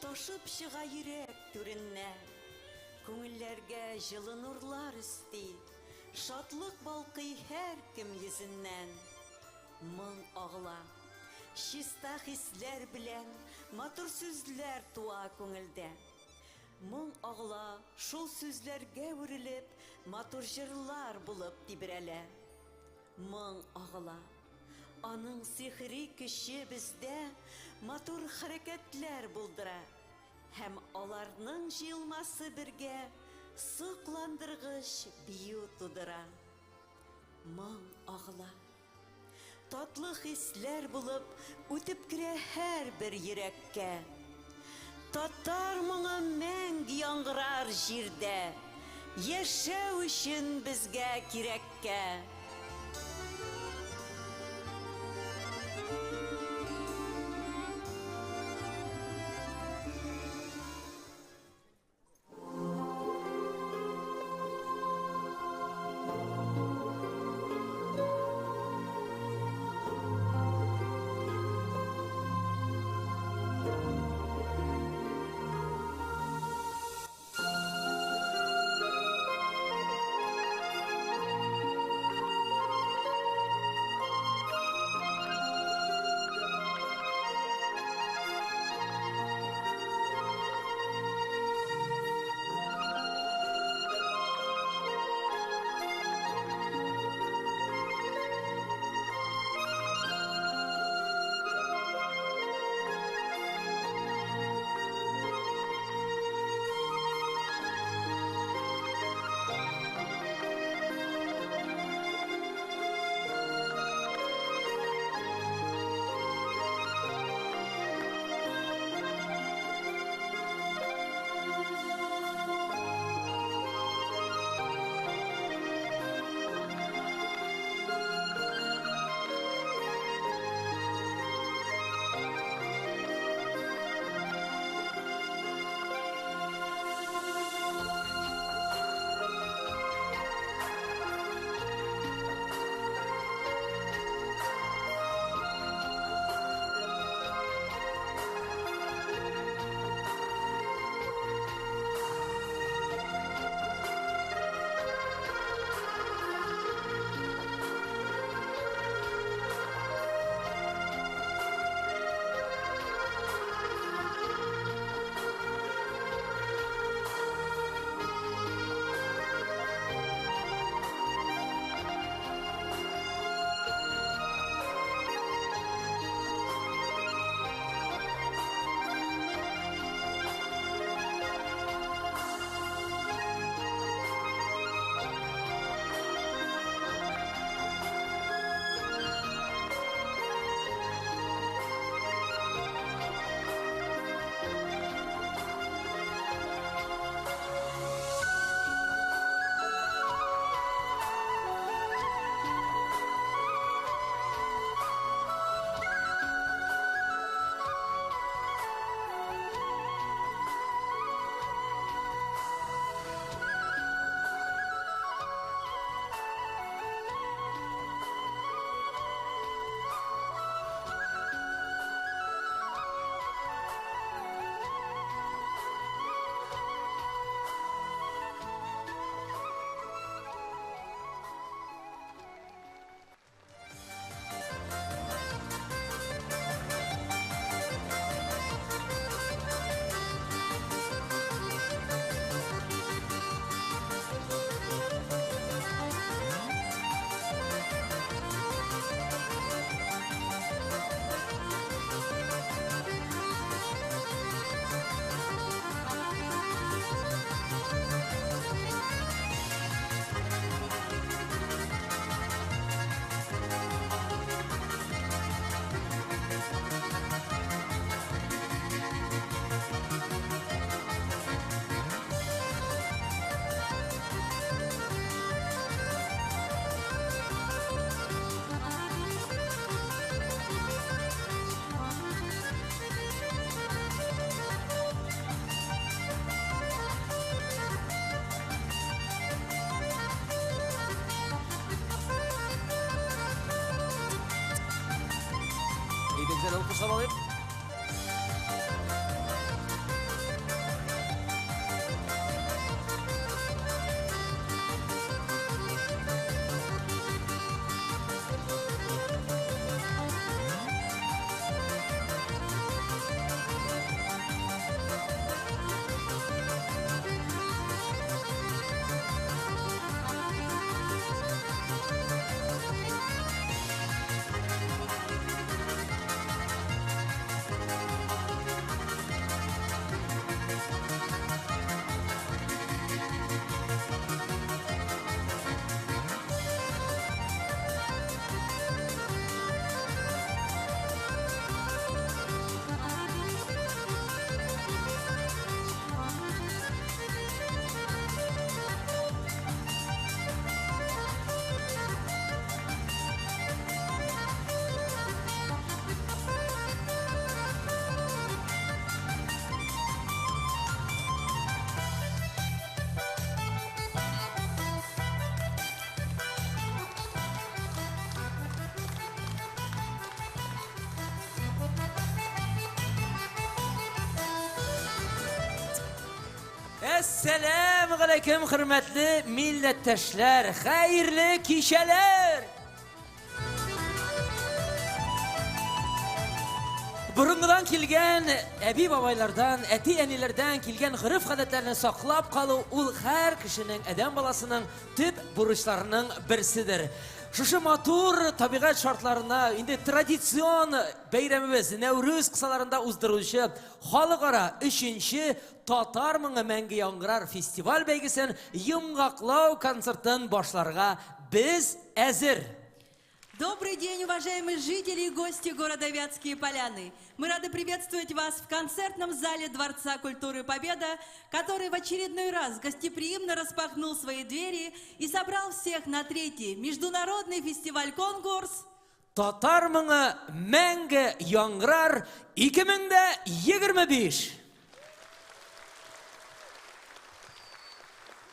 ташып чыга йөрәк түреннән. Күңелләргә җылы нурлар өсти, шатлык балкый һәр кем йөзеннән. Моң агыла, чиста хисләр белән, матур сүзләр туа күңелдә. Моң агыла, шул сүзләргә үрелеп, матур җырлар булып тибрәлә. Моң агыла, аның сихри көче бездә матур хәрәкәтләр булдыра. Һәм аларның җыелмасы бергә сокландыргыч бию тудыра. Моң агыла, татлы хисләр булып үтеп керә һәр бер йөрәккә. Татар моңы мәңге яңгырар җирдә, яшәү өчен безгә кирәккә. Güzel alkışlamalayıp. Assalamu alaykum hurmatli millatdoshlar, xayrli kishalar. Burundan kelgan abi babaylardan, ati anilardan kelgan g'urf odatlarni saqlab qoluv ul har kishining adam balasining tub burchlarining birsidir. Şuşu motor tabiat şartlarına indi tradisyon bayramimiz Nevruz kısalarında uzduruluşu xalqara 3-nji Tatar Mıngı Мәңгі Яңгырар festival бәйгесен йомгаклау концертын башларга biz әзір. Добрый день, уважаемые жители и гости города Вятские Поляны. Мы рады приветствовать вас в концертном зале Дворца культуры Победа, который в очередной раз гостеприимно распахнул свои двери и собрал всех на 3-й международный фестиваль-конкурс Tatar Mıngı Мәңгі Яңгырар 2025.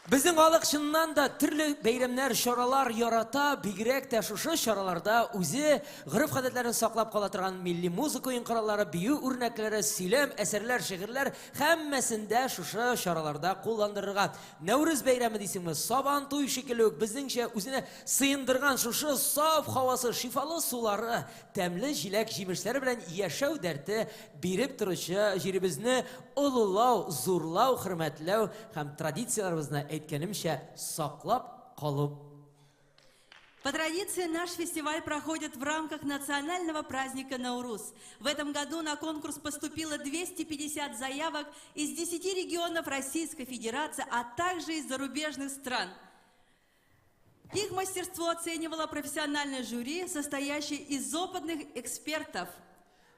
Bizning халық шыннан да түрлі бәйремнәр, шаралар ярата, бигрәк тә шушы шараларда үзе гырыф гадәтләрен саклап кала торган милли музыка уенкыралары, бию үрнәкләре, сөйләм, әсәрләр, шигырьләр һәммәсендә шушы шараларда кулландырырга. Нәүрүз бәйрәме дисеңме, Сабан туй шикелле үк безнеңчә үзенә сыендырган шушы саф һавасы, шифалы сулары, тәмле җиләк җимешләре белән яшәү дәрте биреп торучы җиребезне улылау, зурлау, хөрмәтләү һәм традицияларыбызны әйткәнемчә саклап калу. По традиции наш фестиваль проходит в рамках национального праздника Наурус. В этом году на конкурс поступило 250 заявок из 10 регионов Российской Федерации, а также из зарубежных стран. Их мастерство оценивало профессиональное жюри, состоящее из опытных экспертов.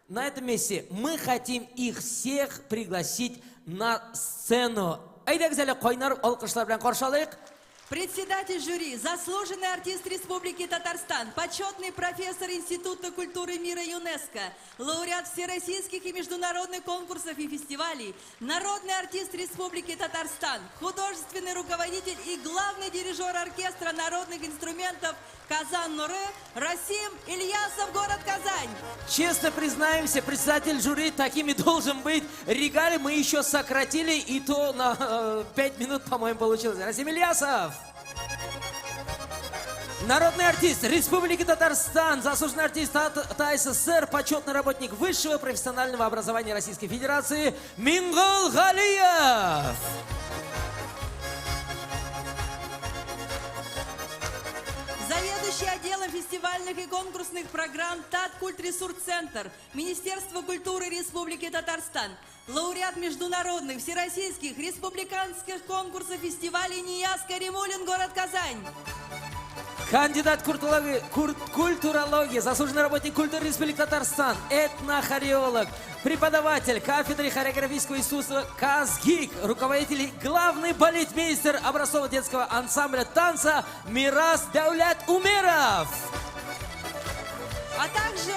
На этом месте мы хотим их всех пригласить на сцену. Әйдәгез әле кайнар алкышлар белән каршы алыйк. Председатель жюри, заслуженный артист Республики Татарстан, почетный профессор Института культуры мира ЮНЕСКО, лауреат всероссийских и международных конкурсов и фестивалей, народный артист Республики Татарстан, художественный руководитель и главный дирижер оркестра народных инструментов Казан-Нуры Расим Ильясов, город Казань. Честно признаемся, председатель жюри такими должен быть. Регалии мы еще сократили, и то на 5 минут, по-моему, получилось. Расим Ильясов. Народный артист Республики Татарстан, заслуженный артист ТССР, почетный работник высшего профессионального образования Российской Федерации Мингул Галиев. Заведующий отделом фестивальных и конкурсных программ Таткультресурс-центр, Министерство культуры Республики Татарстан, лауреат международных, всероссийских, республиканских конкурсов фестивалей Нияз Каримулин, город Казань. Кандидат культурологии, заслуженный работник культуры Республики Татарстан, этнохореолог, преподаватель кафедры хореографического искусства КАЗГИК, руководитель, главный балетмейстер образцового детского ансамбля танца Мирас Даулят Умеров. А также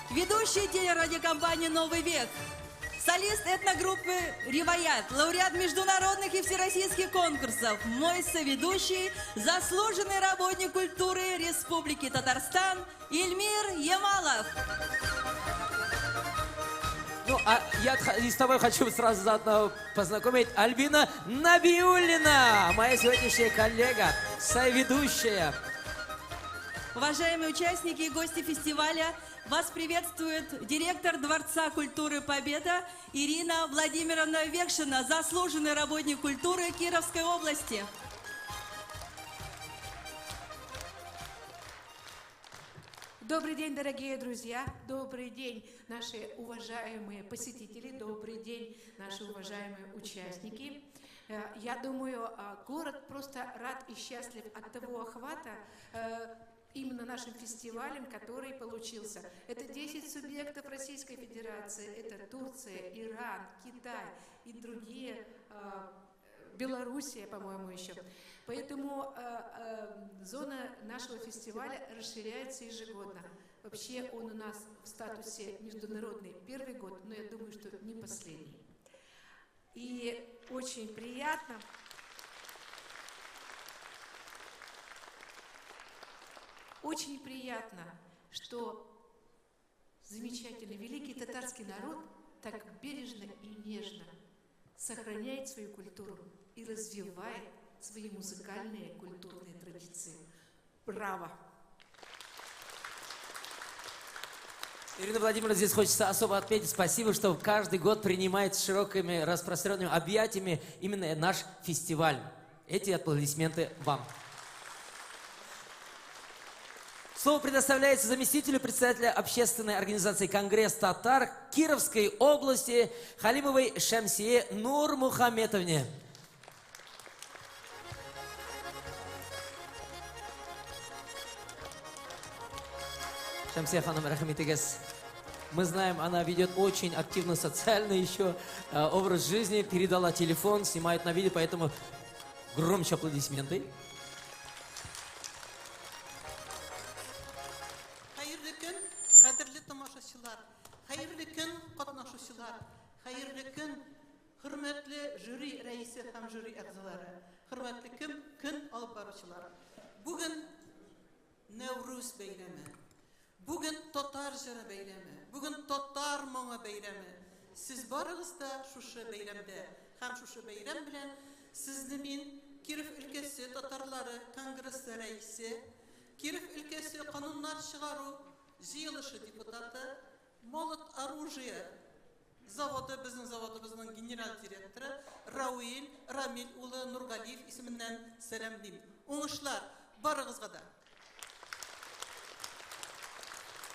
ведущий телерадиокомпании «Новый век», солист этногруппы «Риваят», лауреат международных и всероссийских конкурсов, мой соведущий, заслуженный работник культуры Республики Татарстан Ильмир Ямалов. Ну, а я с тобой хочу сразу заодно познакомить Альбина Набиуллина, моя сегодняшняя коллега, соведущая. Уважаемые участники и гости фестиваля, вас приветствует директор Дворца культуры Победа Ирина Владимировна Векшина, заслуженный работник культуры Кировской области. Добрый день, дорогие друзья, добрый день, наши уважаемые посетители, добрый день, наши уважаемые участники. Я думаю, город просто рад и счастлив от того охвата, именно нашим фестивалем, который получился. Это 10 субъектов Российской Федерации, это Турция, Иран, Китай и другие, Белоруссия, по-моему, еще. Поэтому зона нашего фестиваля расширяется ежегодно. Вообще он у нас в статусе международный первый год, но я думаю, что не последний. И очень приятно. Очень приятно, что замечательный великий татарский народ так бережно и нежно сохраняет свою культуру и развивает свои музыкальные культурные традиции. Браво! Ирина Владимировна, здесь хочется особо отметить спасибо, что каждый год принимает с широкими распространенными объятиями именно наш фестиваль. Эти аплодисменты вам. Слово предоставляется заместителю председателя общественной организации «Конгресс татар» Кировской области Халимовой Шамсие Нурмухаметовне. Шамсия ханым, рахметигес. Мы знаем, она ведет очень активно социальный еще образ жизни, передала телефон, снимает на видео, поэтому громче аплодисменты. Hayırlı gün, kadirli tamaşaçılar, hayırlı gün, katnaşıcılar, hayırlı gün, hürmetli jüri reisi hem jüri a'zaları, hürmetli gün alıp barıcılar. Bugün Nevruz beyremi, bugün Tatar jara beyremi, bugün Tatar Moğa beyremi. Siz barınız da şuşu beyramda, hem şuşu beyram bilen sizni min Kirif ülkesi Tatarları Kongresi reisi, Kirif ülkesi kanunlar çıgaru jıyılışı deputatı, Molot Оружия zavodumuzun general direktörü Ramil Ulu Nurgaliyev isminden selamlayayım. Oңышlar, barınızga da.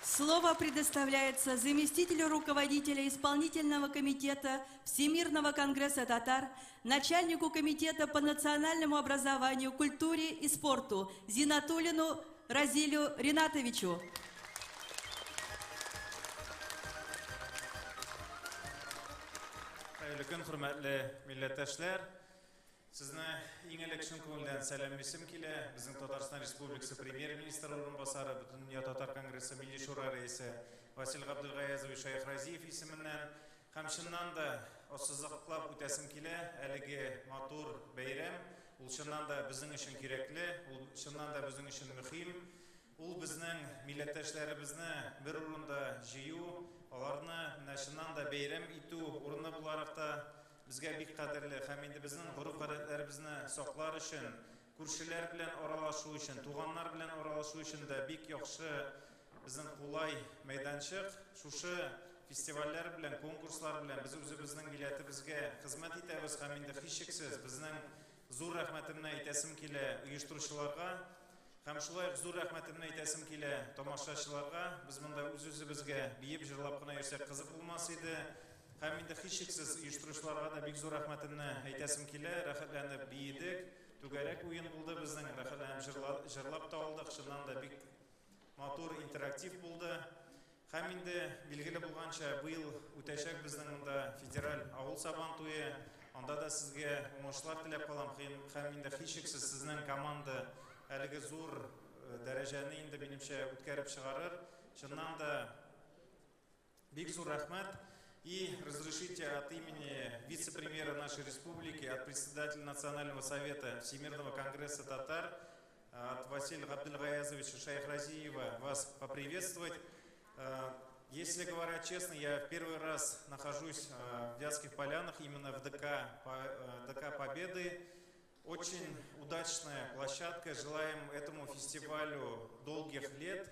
Слово предоставляется заместителю руководителя исполнительного комитета Всемирного конгресса татар, начальнику комитета по национальному образованию, культуре и спорту Зинатуллину Разилю Ринатовичу. Hayırlı gün, hürmetli milletteşler. Sizni eng election ko'ngildan salomlaysim kela. Bizning Tatariston Respublikasi Premier Ministri o'rinbosari, Butun dunyo Tatar Kongressi Milliy shura raisi Vasil Abdulg'ayazovich Shayx Raziyev ismidan ham shundan da ossizliqlab o'tasim kela. Haligi motor bayram, ul shundan da bizning uchun kerakli, ul shundan da bizning uchun muhim. Ul bizning milletteşlerimizni bir o'rinda jiyu, ularni shundan da bayram itu o'rni bo'laraqda bizga bek qadrli ham endi bizning urf-odatlarimizni saqlar uchun, ko'rshillar bilan aralashuv uchun, tug'anlar bilan aralashuv uchun da bek yaxshi bizning qulay maydonchiq. Shu festivallar bilan, konkurslar bilan biz o'zimizning millatimizga xizmat etamiz. Ham endi hech shaksiz bizning zo'r rahmatimni aytasim kela uyushtiruvchilarga, ham shulay zo'r rahmatimni aytasim kela tomoshachilarga. Biz bunda o'z-o'zimizga biyib jilab qana yursak qiziq bo'lmas edi. Hem endi hech shaksiz uyushtiruvchilarga da bek zo'r rahmatimni aytasim kela. Rahatlanib biydik. Tugarak o'yin bo'ldi bizning, rahatlanib jilab da oldik. Shundan da bek motor interaktiv bo'ldi. Hem endi belgili bo'lgancha bu yil o'tashak bizning unda federal avul saban to'yi. Onda da sizga o'ng'ishlar tilab qolaman. Hem endi hech shaksiz sizning komanda haligi zo'r darajani endi menimcha o'tkazib chiqarar. Shundan da bek zo'r rahmat. И разрешите от имени вице-премьера нашей республики, от председателя Национального совета Всемирного конгресса татар, от Василия Абдулг'аязовича Шайх Разиева вас поприветствовать. Если говоря честно, я в первый раз нахожусь в Вятских Полянах, именно в ДК Победы. Очень удачная площадка. Желаем этому фестивалю долгих лет.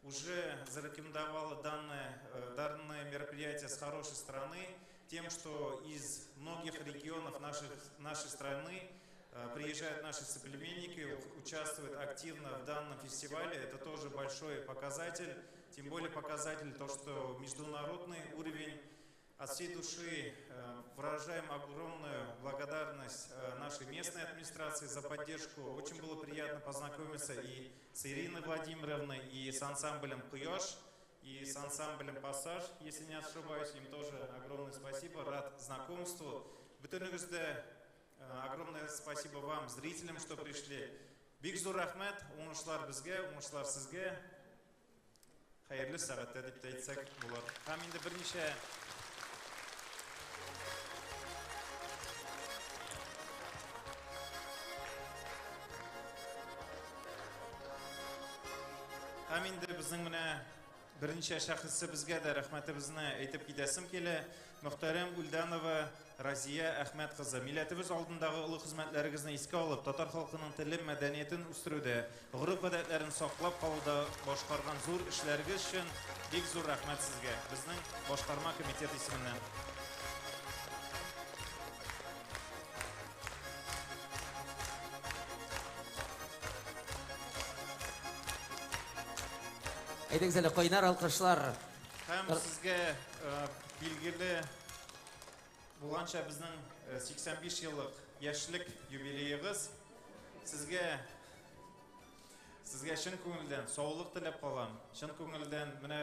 Уже зарекомендовало данное мероприятие с хорошей стороны тем, что из многих регионов нашей страны приезжают наши соплеменники, участвуют активно в данном фестивале. Это тоже большой показатель, тем более показатель то, что международный уровень. От всей души выражаем огромную благодарность нашей местной администрации за поддержку. Очень было приятно познакомиться и с Ириной Владимировной, и с ансамблем «Куёш», и с ансамблем «Пассаж», если не ошибаюсь. Им тоже огромное спасибо, рад знакомству. Бүтүнүгүздө огромное спасибо вам, зрителям, что пришли. Бик зор рахмат, оңушлар бизге, оңушлар сизге. Хайырлы сагатта деп айтсак болот. Һәм инде берничә Һәм инде безнең менә берничә шәхессе безгә дә рәхмәтебезне әйтеп китәсем килә. Мөхтәрәм Гүлданова Разия Әхмәт кызы. Милләтебез алдындагы улы хезмәтләрегезне искә алып, татар халкының телен, мәдәниятен үстерүдә, гореф-гадәтләрен саклап калуда башкарган зур эшләрегез өчен бик зур рәхмәт сезгә. Безнең башкарма комитет исеменнән. Әйдәгез әле кайнар алкышлар. Һәм сезгә билгеле булганча безнең 85 еллык яшьлек юбилеегыз. Сезгә чын күңелдән саулык теләп калам. Чын күңелдән менә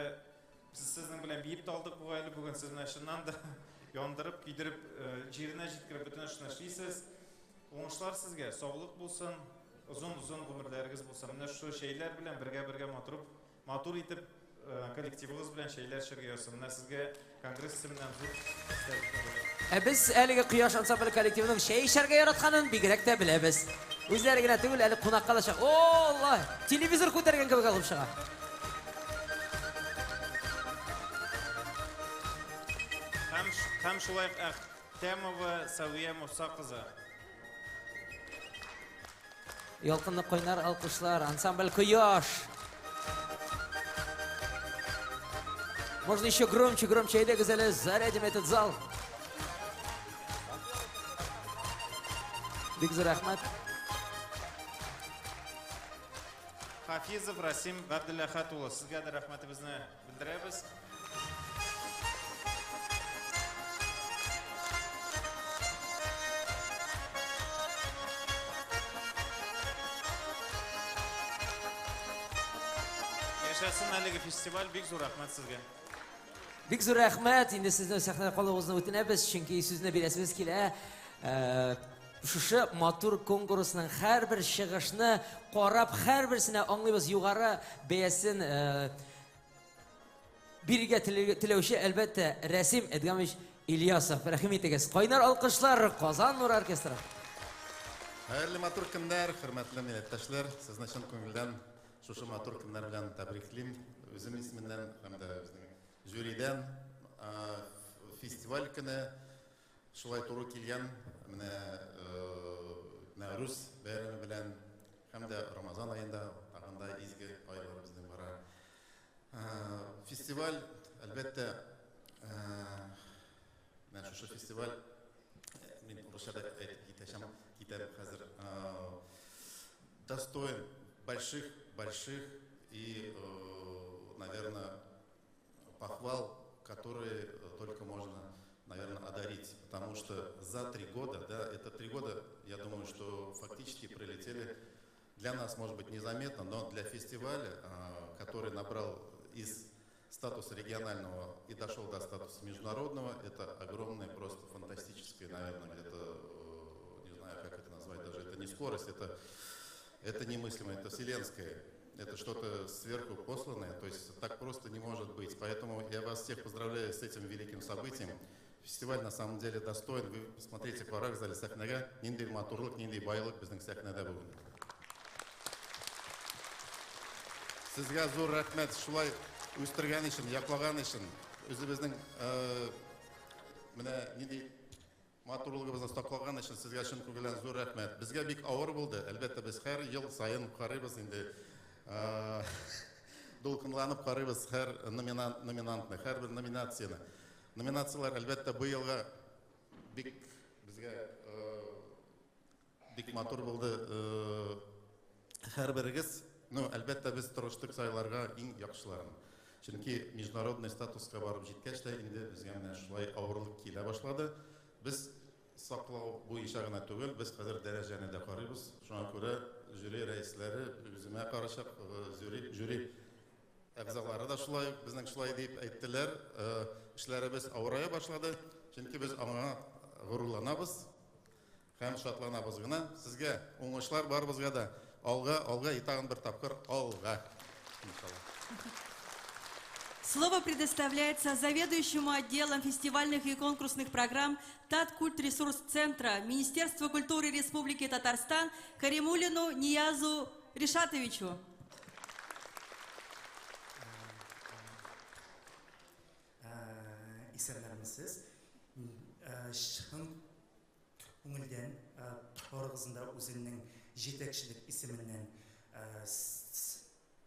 сезнең белән биеп талдык бу әле бүген сезне шуннан да яндырып, кидереп, җиренә җиткереп бөтен эшне эшлисез. Уңышлар сезгә, саулык булсын, озын гомерләрегез булсын. Менә шу шәйләр белән бергә матур итеп коллективыгыз белән шәйләр чиргә ясый. Менә сезгә конгресс исеменнән зур Без әлеге Кояш ансамбль коллективының шәй эчәргә яратканын бигрәк тә беләбез. Үзләре генә түгел, әле кунакка да чыга. О, Алла! Телевизор күтәргән кебек алып чыга. Һәм шулай Әхтәмова Савия Муса кызы. Ялкынлы кайнар алкышлар, ансамбль Кояш. Можно еще громче, әйдәгез әле, зарядим этот зал. Бик зур рәхмәт. Хафизов Расим Габдуллахат улы, сезгә дә рәхмәтебезне белдерәбез. Яшәсен әлеге фестиваль, бик зур рәхмәт сезгә. Бик зур рәхмәт. Инде сезне сәхнәдә калуыгызны үтенәбез, чөнки сүзне бирәсебез килә. Шушы матур конкурсның һәрбер чыгышны карап, һәрберсенә аңлыйбыз югары бәясен биргә теләүче әлбәттә Рәсим Эдгамович Ильясов. Рәхим итегез. Кайнар алкышлар, Казан Нур оркестры. Хәерле матур көннәр, хөрмәтле милләттәшләр, сезне чын күңелдән шушы матур көннәр белән тәбриклим. Үзем исеменнән һәм дә безнең жюридән фестиваль көне шулай туры килгән менә Нәүрүз бәйрәме белән һәм дә Рамазан аенда тагында изге айлар безнең бара. Фестиваль әлбәттә менә шушы фестиваль мин русчада әйтәм хәзер достоин больших и, наверное, похвал, которые только можно, наверное, одарить. Потому что за 3 года, да, это 3 года, я думаю, что фактически пролетели для нас, может быть, незаметно, но для фестиваля, который набрал из статуса регионального и дошел до статуса международного, это огромное, просто фантастическое, наверное, это, не знаю, как это назвать даже, это не скорость, это немыслимо, это вселенское. Это что-то сверху посланное, то есть так просто не может быть. Поэтому я вас всех поздравляю с этим великим событием. Фестиваль на самом деле достоин. Вы посмотрите, парак зали сахнага, ниндей матурлык, ниндей байлык безнең сахнада бүген. Сезгә зур рәхмәт, шулай үстергән өчен, яклаган өчен, үзебезнең менә ниндей матурлыгыбызны саклаган өчен сезгә чын күңелдән зур рәхмәт. Безгә бик авыр булды. Әлбәттә без һәр ел сайын карыйбыз инде. Дулкынланып карыйбыз һәр номинантны, һәрбер номинацияны. Номинациялар әлбәттә бу елга бик безгә бик матур булды. Һәрберегез, әлбәттә без тырыштык сайларга иң яхшыларын. Чөнки международный статуска барып җиткәч тә инде безгә менә шулай авырлык килә башлады. Без саклау буенча гына түгел, без хәзер дәрәҗәне дә карыйбыз. Шуңа күрә жюри рәисләре, үземә карашак жюри әгъзалары да шулай, безнең шулай дип әйттеләр. Эшләребез авырая башлады, чөнки без аңа горурланабыз һәм шатланабыз гына. Сезгә уңышлар барыбызга да алга и тагын бер тапкыр алга. Слово предоставляется заведующему отделом фестивальных и конкурсных программ Таткультресурс-центра Министерства культуры Республики Татарстан Каримуллину Ниязу Ришатовичу. Исәнләрмесез. шын көңілден торғызында өзінің жетекшілік ісімінен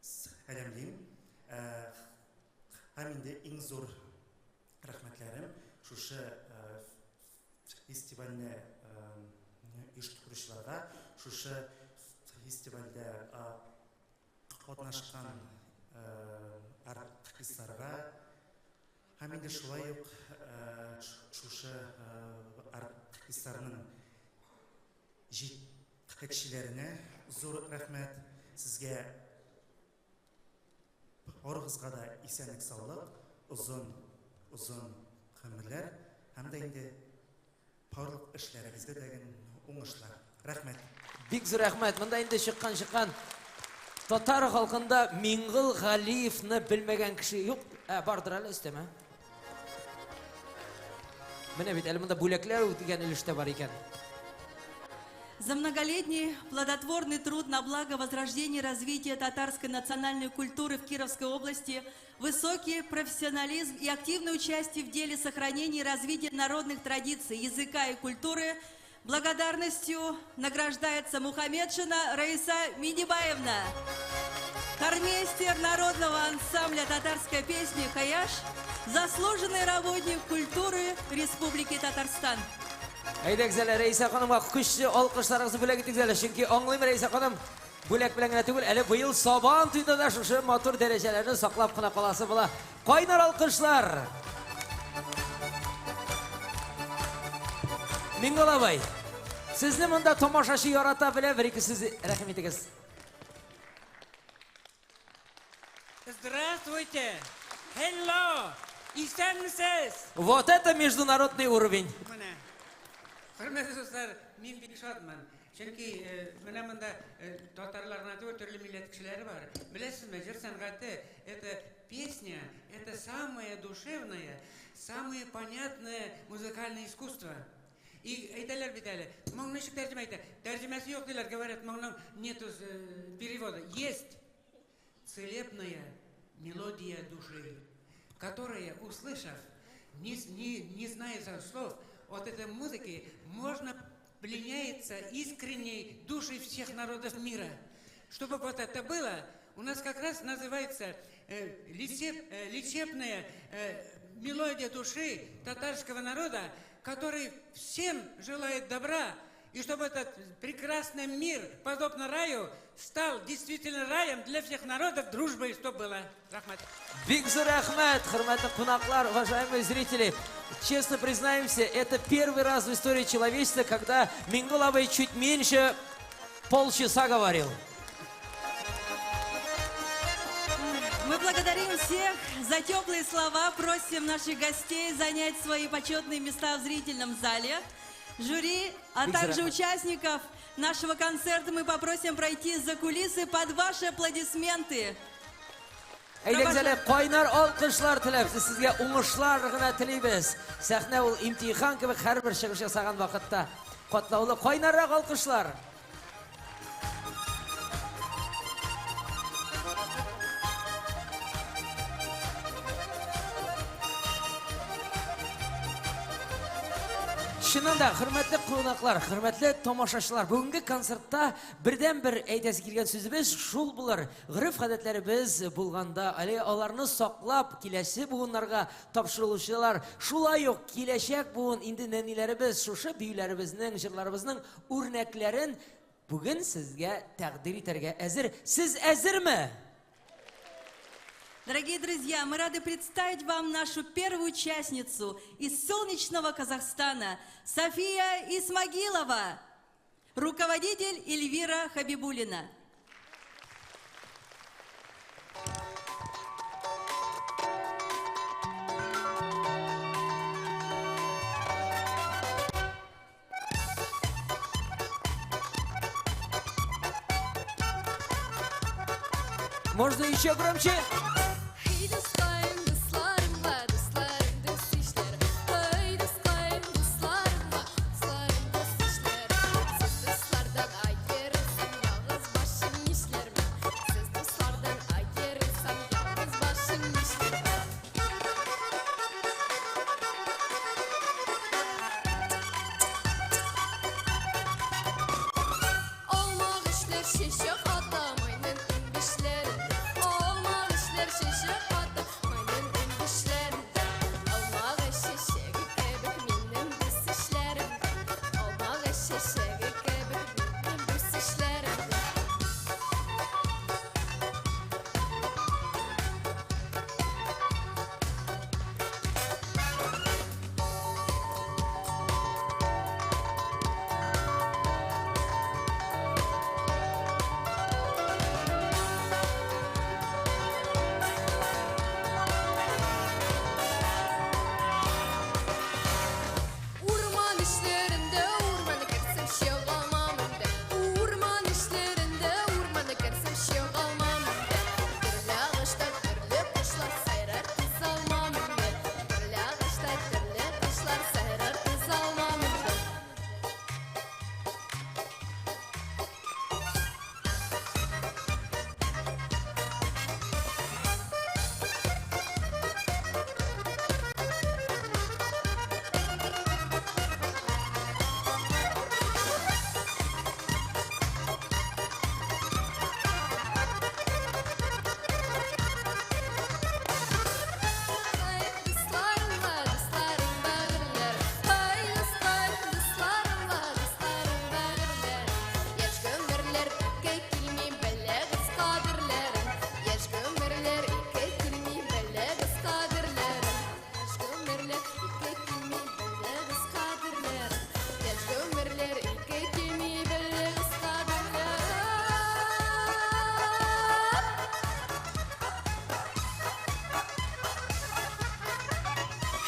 сәлемдеймін. Әмінде ең зор рахметлерім шушы фестивальне ұйыштырушыларға, шушы фестивальде қатнашқан артистларға, әмінде шулай ук шушы артистларның жетекшілеріне зор рахмет. Сізге орғызға да исәнлік саулық, ұзын ғұмырлар, һәм инде барлық эшләрегезгә деген уңышлар. Рәхмәт. Бик зур рәхмәт. Монда инде чыккан татар халкында Миңгыл Галиевны белмәгән кеше юк. Бардыр әле өстәмә. Менә бит әле монда бүләкләр үтгән өлештә бар икән. За многолетний плодотворный труд на благо возрождения и развития татарской национальной культуры в Кировской области, высокий профессионализм и активное участие в деле сохранения и развития народных традиций, языка и культуры благодарностью награждается Мухамедшина Раиса Минибаевна, хормейстер народного ансамбля татарской песни «Хаяш», заслуженный работник культуры Республики Татарстан. Әйдәгезләр, Рәйсә ханымга көчле алкышларыгызны бүләк итегезләр. Чөнки аңлыйм, Рәйсә ханым бүләк белән генә түгел, әле быел Сабан туйда да шушы матур дәрәҗәләрне саклап кына каласы була. Кайнар алкышлар. Миңгол абай, сезне монда тамашачы ярата белә, бер-ике сүз рәхим итегез. Здравствуйте! Hello! Исәнмесез? Вот это международный уровень. Хөрмәтле дуслар, мин бик шатман. Чөнки менә монда татарларның төрле милләт кешеләре бар. Беләсезме, җыр сәнгате это песня, это самое душевное, самое понятное музыкальное искусство. И әйтәләр бит әле, моңны ничек тәрҗемә итә? Тәрҗемәсе юк диләр, говорят, моңның нету перевода. Есть целебная мелодия души, которая, услышав, не зная слов, от этой музыки можно пленяется искренней душей всех народов мира. Чтобы вот это было, у нас как раз называется лечебная мелодия души татарского народа, который всем желает добра, и чтобы этот прекрасный мир, подобно раю, стал действительно раем для всех народов, дружбой, что было. Рахмат. Бик зур рәхмәт, хөрмәтле кунаклар, уважаемые зрители. Честно признаемся, это первый раз в истории человечества, когда Миңгол абай чуть меньше полчаса говорил. Мы благодарим всех за теплые слова, просим наших гостей занять свои почетные места в зрительном зале. Жюри, а также участников нашего концерта мы попросим пройти за кулисы под ваши аплодисменты. Әйдәгезләр, кайнар алкышлар теләп, сезгә уңышлар гына телибез. Сәхнә ул имтихан кебек һәрбер чыгыш ясаган вакытта катлаулы кайнаррак алкышлар. Шынында, хөрмәтле кунаклар, хөрмәтле тамашачылар, бүгенге концертта бердән-бер әйтәсе килгән сүзебез шул булыр. Гырыф-гадәтләребез булганда, әле аларны саклап, киләсе буыннарга тапшырылучылар, шулай ук киләчәк буын инде нәниләребез шушы биюләребезнең, җырларыбызның үрнәкләрен бүген сезгә тәкъдим итәргә әзер. Сез әзерме? Дорогие друзья, мы рады представить вам нашу первую участницу из солнечного Казахстана, София Исмагилова, руководитель Эльвира Хабибулина. Можно еще громче? şişe hata mayının dişlerinde olma işler şişe hata mayının dişlerinde olma şişe kebek benim dişlerimde olma şişe kebek benim dişlerimde Urman işlerinde urmanı kersem şey olmam de Urman işlerinde urmanı kersem şey olmam de Türlü ağaçta türlü kuşlar sayrar kız almam de Türlü ağaçta türlü kuşlar sayrar kız almam de Hay dıslarımla dıslarım bağırlar Hay dıslarımla dıslarım bağırlar Yaş gömürler iki kilmi belle kız kadirlerim Yaş gömürler iki kilmi belle kız kadirlerim Yaş gömürler iki kilmi belle kız kadirlerim Yaş gömürler iki kilmi belle kız kadirlerim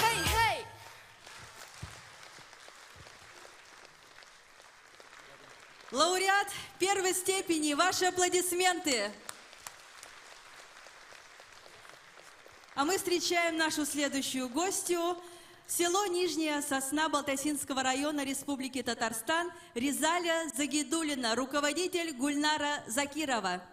Hey, hey! Лауреат первой степени, ваши аплодисменты. А мы встречаем нашу следующую гостью. Село Нижняя Сосна Балтасинского района Республики Татарстан Ризаля Загидулина, руководитель Гульнара Закирова.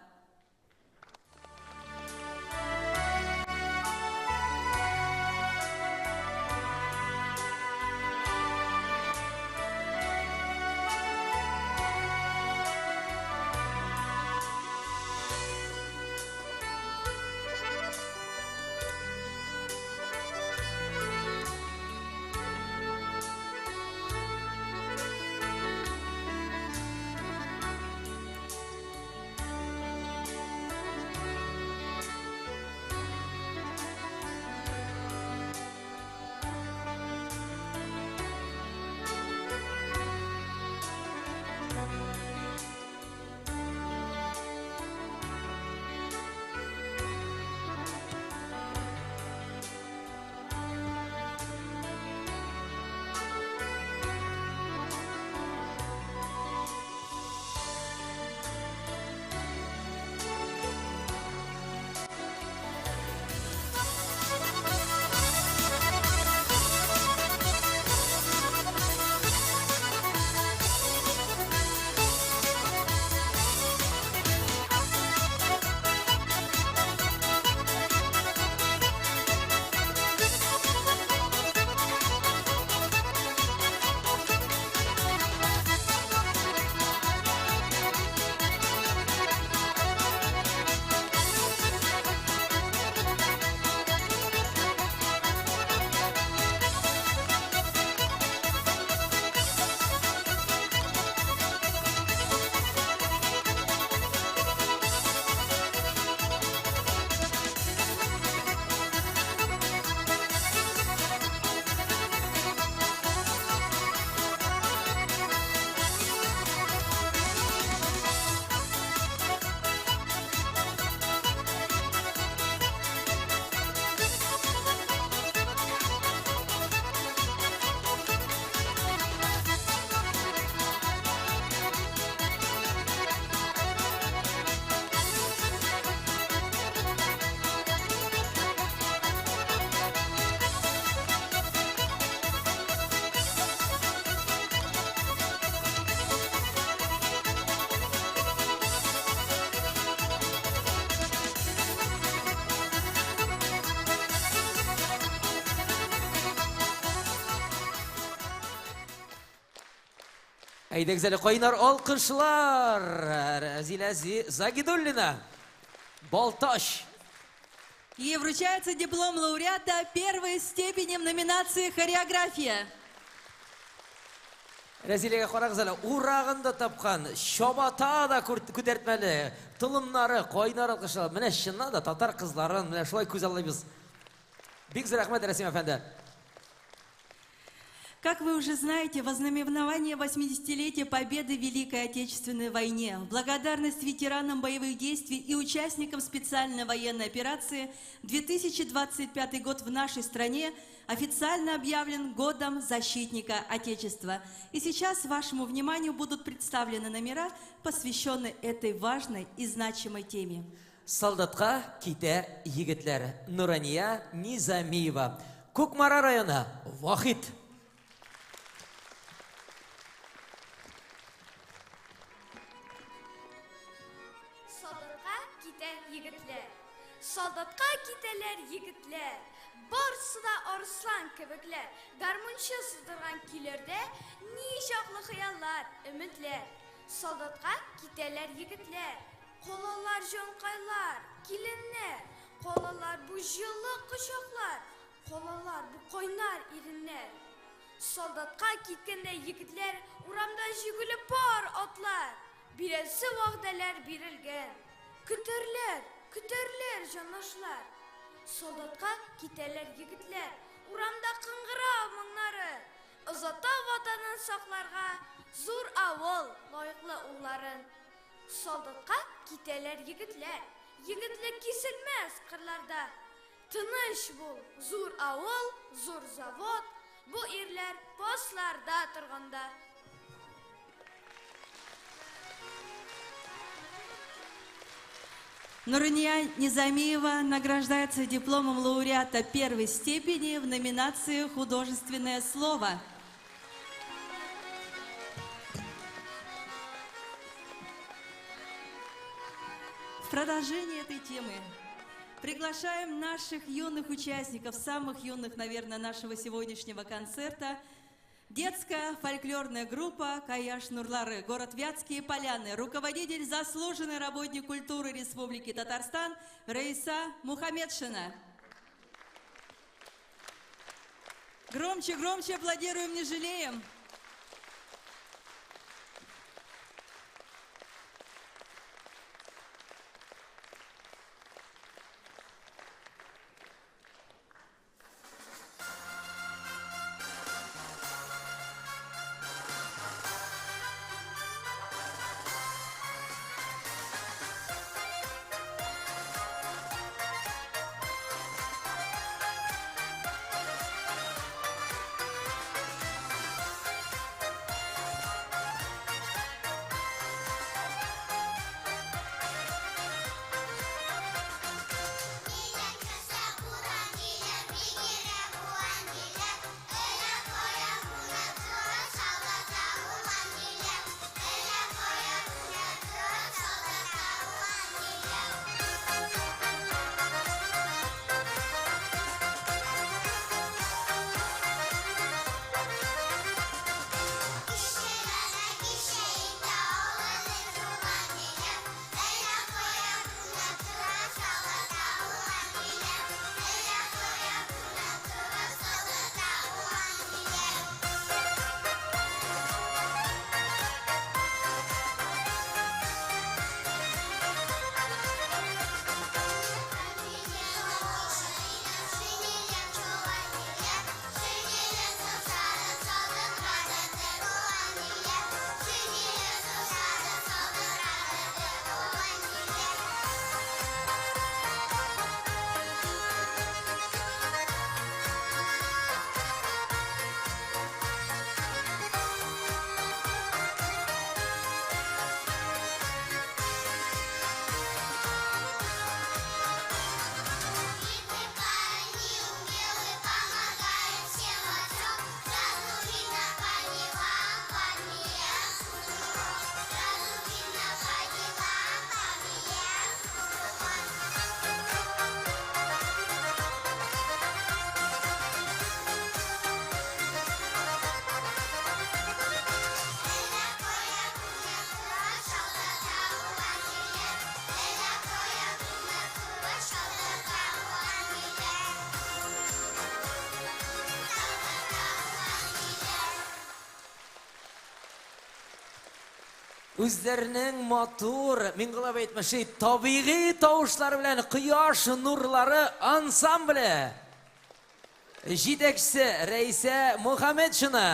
Әйдәгезәле кайнар алкышлар. Разилә Загидуллина. Балташ. И вручается диплом лауреата первой степени в номинации «Хореография». Разиләгә карагыз әле, урагында тапкан, шабата да күтәртмәле, тылымнары, кайнар алкышлар. Менә чыннан да татар кызларын менә шулай күз алабыз. Бик зур рәхмәт, Рәсим әфәнде. Как вы уже знаете, во знаменование 80-летия Победы в Великой Отечественной войне, в благодарность ветеранам боевых действий и участникам специальной военной операции, 2025 год в нашей стране официально объявлен Годом Защитника Отечества. И сейчас вашему вниманию будут представлены номера, посвященные этой важной и значимой теме. Солдатка китә егетләр. Нурания Низамиева. Кукмара районы. Вахит. Солдатка китә егетләр. Солдатка китәләр егетләр. Барысы да арыслан кебекләр. Гармунчы сыздырган көйләрдә ничаклы хыяллар, өметләр. Солдатка китәләр егетләр. Колалар җанкайлар, киленнәр. Колалар бу җылы кочаклар. Колалар бу кайнар иреннәр. Солдатка киткәндә егетләр урамда җигүлеп бар атлар. Бирәсе вәгъдәләр бирелгән. Көтерләр җанашлар. Солдатка китәләр егетләр. Урамда кыңгыра моңнары. Озата ватанын сакларга зур авыл лаеклы улларын. Солдатка китәләр егетләр. Егетлек киселмәс кырларда. Тыныч бул, зур авыл, зур завод. Бу ирләр посларда торганда. Нурания Низамиева награждается дипломом лауреата первой степени в номинации «Художественное слово». В продолжение этой темы приглашаем наших юных участников, самых юных, наверное, нашего сегодняшнего концерта, детская фольклорная группа «Каяш Нурлары», город Вятские Поляны, руководитель, заслуженный работник культуры Республики Татарстан Раиса Мухамедшина. Громче, громче аплодируем, не жалеем. үзләренең матур, мин гылап әйтмәши, табигый тавышлары белән кояш нурлары ансамбле. Җитәкчесе Рәйсә Мөхәммәтшина.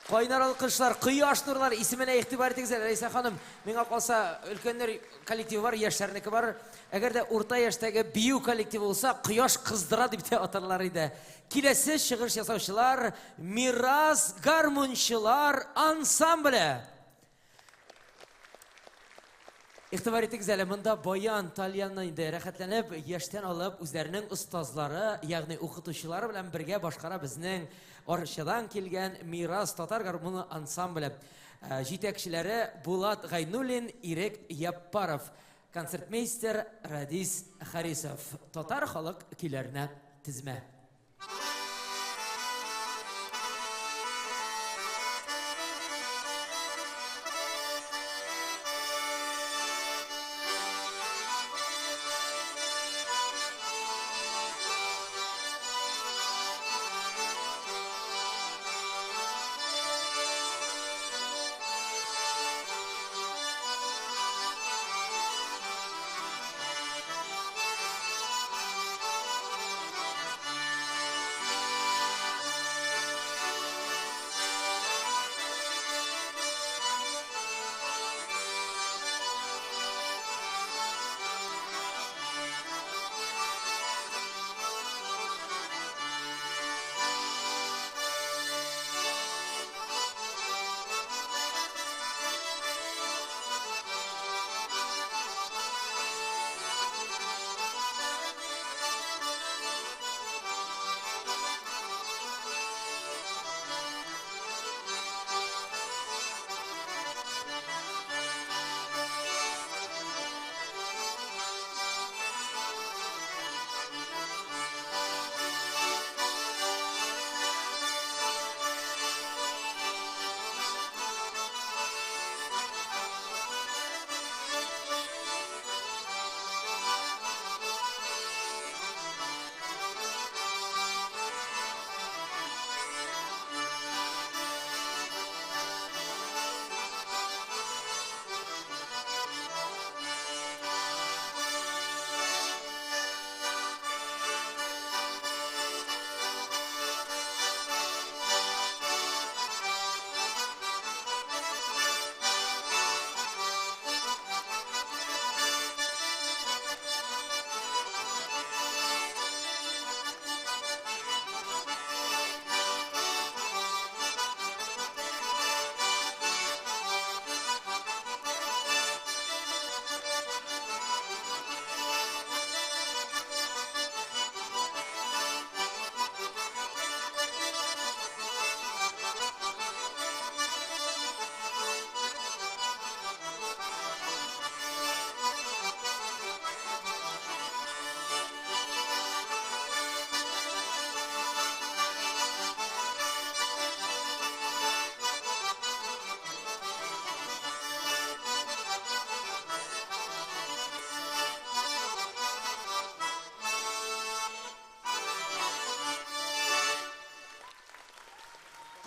Кайнар алкышлар, кояш нурлар исеменә игътибар итегез, Рәйсә ханым. Миңа калса, өлкәннәр коллективы бар, яшьләрнеке бар. Әгәр дә урта яшьтәге бию коллективы булса, кояш кыздыра дип тә атарлар иде. Киләсе чыгыш ясаучылар Мирас гармунчылар ансамбле. Игътибар итегез әле, монда баян, тальянны инде рәхәтләнеп, яшьтән алып, үзләренең остазлары, ягъни укытучылары белән бергә башкара безнең Арчадан килгән Мирас татар гармоны ансамбле. Җитәкчеләре Булат Гайнуллин, Ирек Яппаров, концертмейстер Радис Харисов. Татар халык көйләренә тизмә.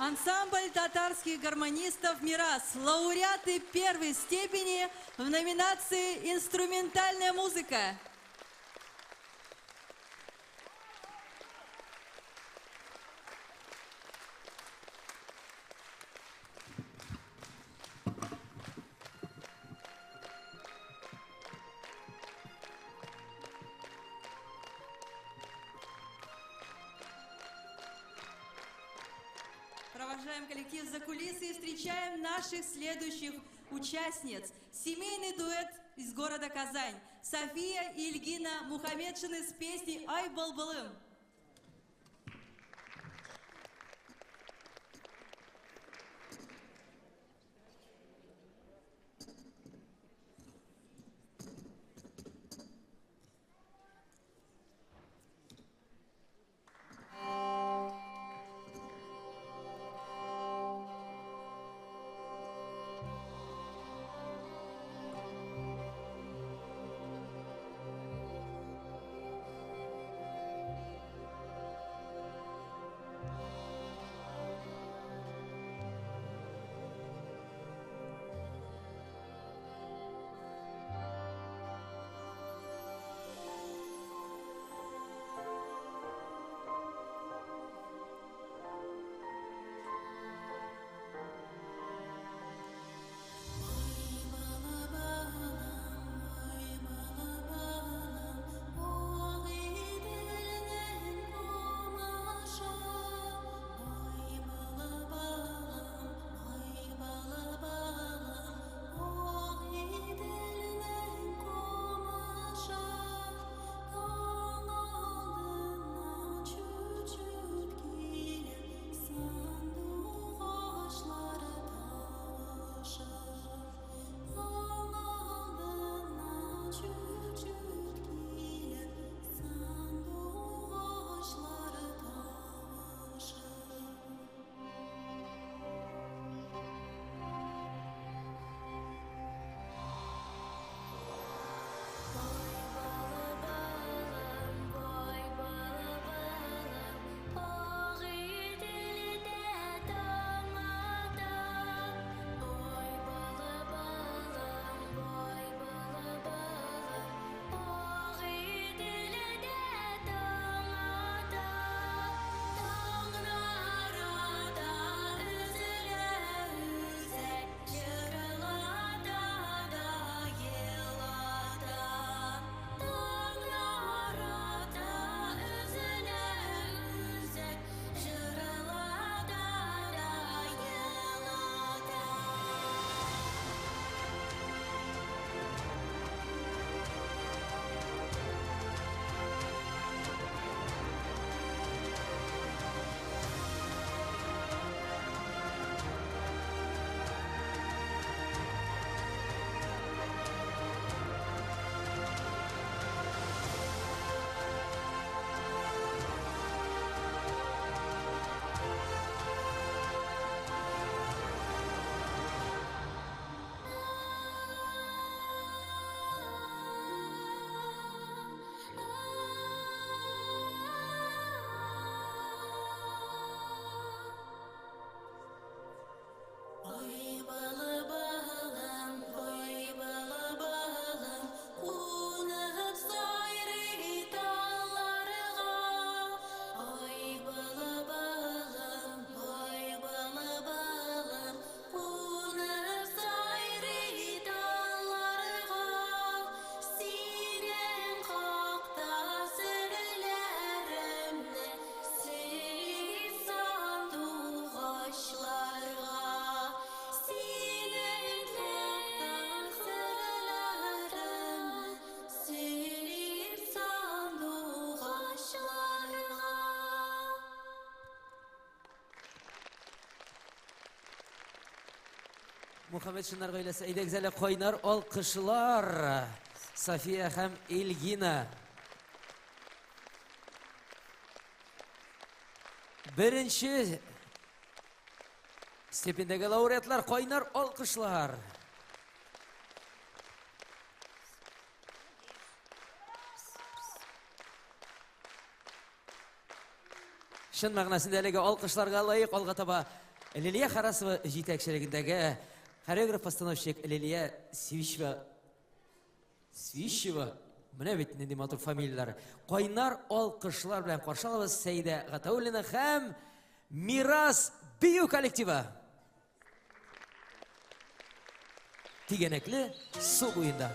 Ансамбль татарских гармонистов «Мирас», лауреаты первой степени в номинации «Инструментальная музыка». Провожаем коллектив за кулисы и встречаем наших следующих участниц. Семейный дуэт из города Казань. София и Ильгина Мухаммедшины с песней «Ай, балбалым». Мухаммед Шынар гаиләсе әйдәгезәле кайнар алкышлар. София һәм Илгина. Беренче степендәге лауреатлар кайнар алкышлар. Шын мәгънәсендә әлеге алкышларга лаек алга таба Лилия Харасова җитәкчелегендәге хореограф-постановщик Лилия Свищева. Менә бит нинди матур фамилияләр. Кайнар алкышлар белән каршы алабыз Сәйдә Гатауллина һәм Мирас бию коллективы. Тигәнәкле су буенда.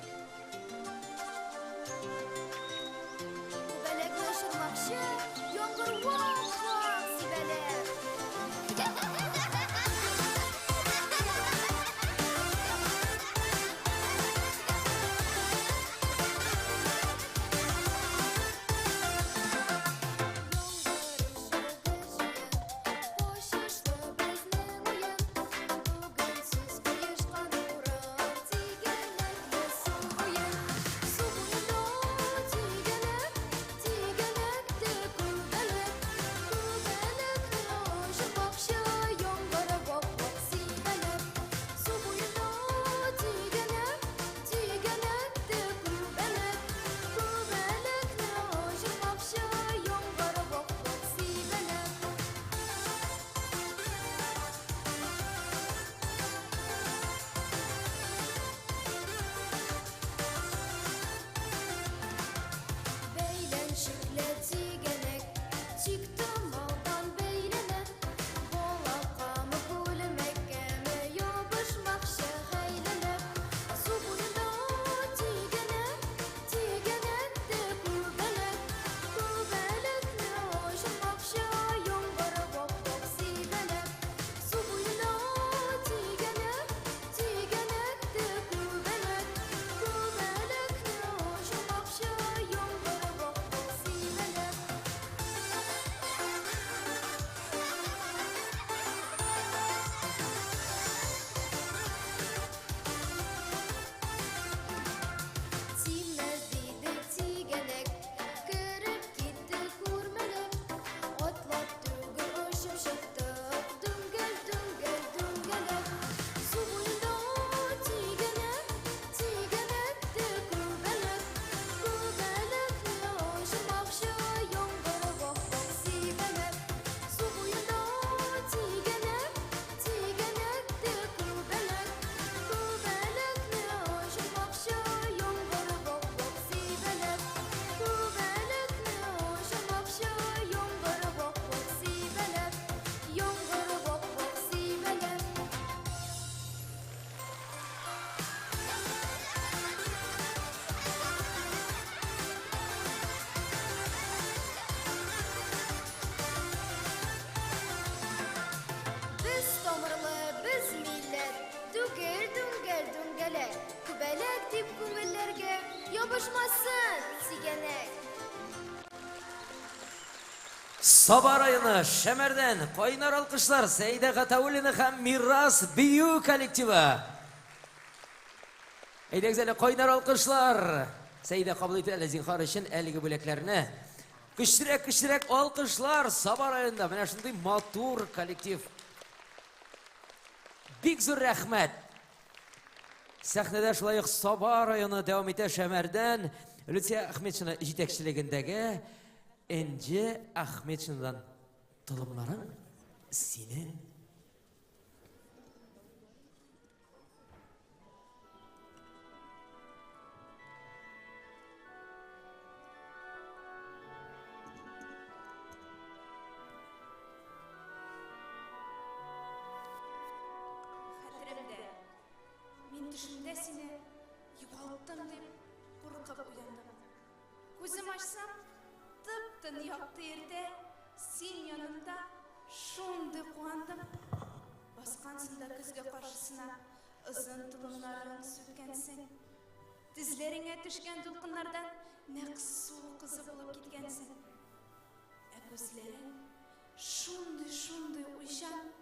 Саба районы Шәмәрдән кайнар алкышлар Сәйдә Гатауллина һәм Мирас бию коллективы. Әйдәгез әле кайнар алкышлар. Сәйдә кабул итә әле зинһар өчен әлеге бүләкләрне. Көчрәк алкышлар Саба районында. Менә шундый матур коллектив. Бик зур рәхмәт. Сәхнәдә шулай ук Саба районы дәвам итә Шәмәрдән Люция Әхмәтшина җитәкчелегендәге Энҗе Әхмәтшинадан тылымларың синең. Хәтеремдә, мин төшемдә сине югалттым дип куркып уяндым. Күзем ачсам, тып-тын якты иртә, син янымда шундый куандым. Баскансында көзгә каршысына озын тылымларың сүккәнсең. Тезләреңә төшкән дулкыннардан нәкъ су кызы булып киткәнсең. Ә күзләрең шундый уйчан,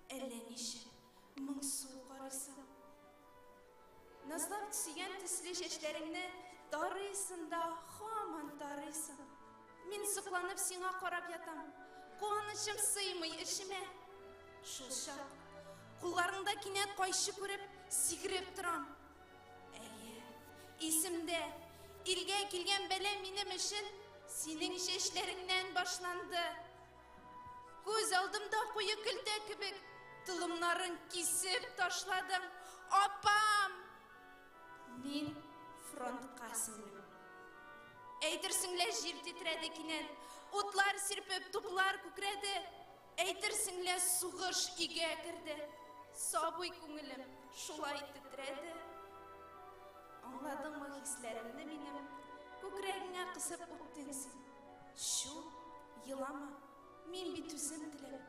әллә ничек моңсу карыйсың. Күзле чәчләреңне тарыйсың да, һаман тарыйсың. Мин сокланып сиңа карап ятам. Куанычым сыймый эчемә. Шул чак кулларыңда кинәт кайчы күреп, сикереп торам. Әйе, исемдә илгә килгән бәла минем өчен синең чәчләреңнән башланды. Күз алдымда куе көлтә кебек, тылымнарын кисеп ташладың. Апам! Мин фронтка сеңдем. Әйтерсеңлә җир титрәде кинәт, утлар сирпеп, туплар күкрәде. Әйтерсеңлә сугыш игә керде. Сабый күңелем шулай титрәде. Аңладыңмы хисләремне минем? Күкрәгеңә кысып үттең син. Шу, елама, мин бит үзем теләп.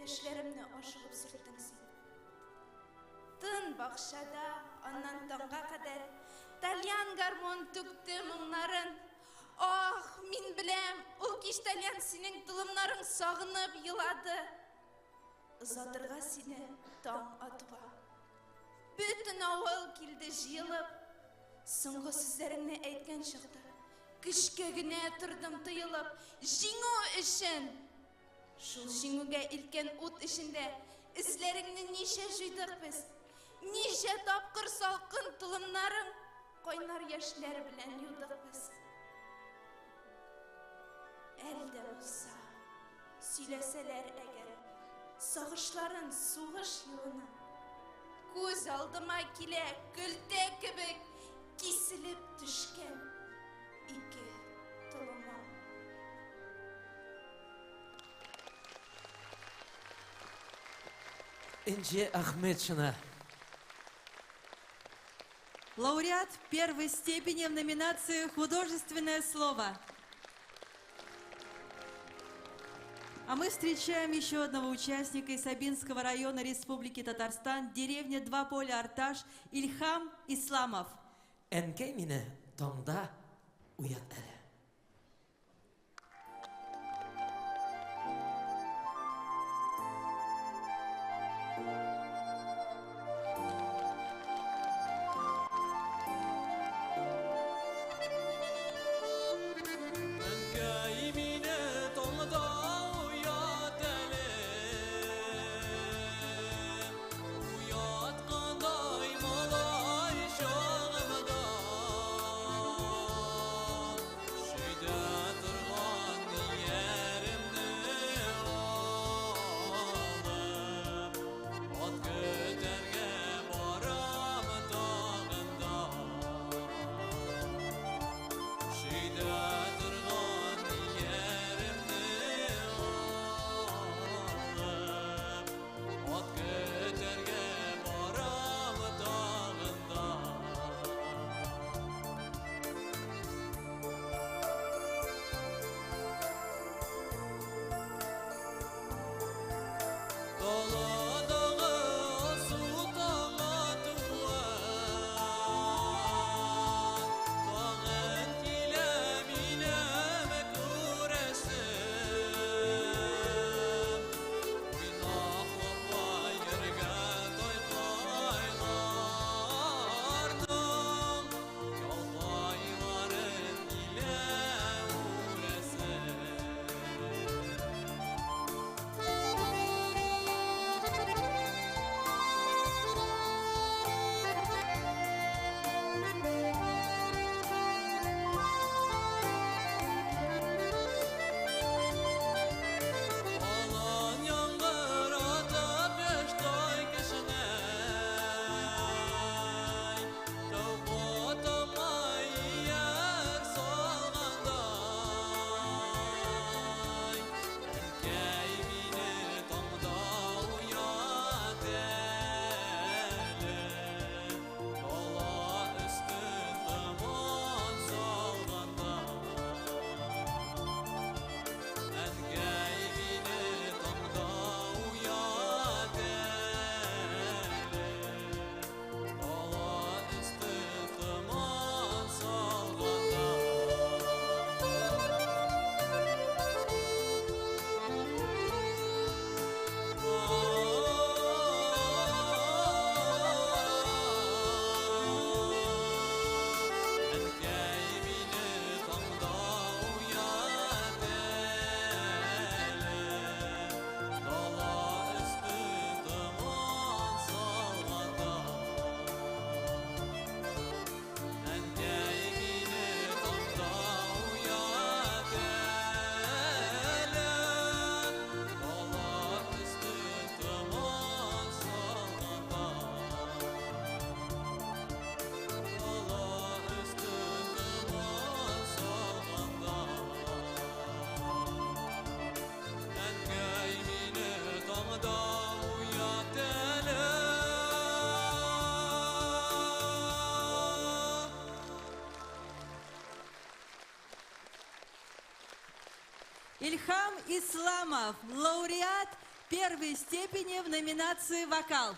Яшьләремне ашыгып сөрттең син. Тын бакчада, аннан таңга кадәр Тальян гармон түкте моңнарын. Ах, мин беләм, ул кич Тальян синең тылымнарың сагынып елады. Озатырга сине таң атуга. Бөтен авыл килде җыелып. Соңгы сүзләреңне әйткән чакта, көчкә генә тордым тыелып, җиңү өчен. Шул җиңүгә илткән ут эчендә эзләреңне ничә җыйдык без? Ничә тапкыр салкын тылымнарың кайнар яшьләр белән юдык без? Әлдә булса, сөйләсәләр әгәр, сагышларын сугыш юлына, күз алдыма килә көлтә кебек киселеп төшкән ике тылымым. Инже Ахметшина. Лауреат первой степени в номинации «Художественное слово». А мы встречаем еще одного участника из Сабинского района Республики Татарстан, деревня Два поля Арташ, Ильхам Исламов. Әнкәй мине таңда уят әле. Ильхам Исламов, лауреат первой степени в номинации «Вокал».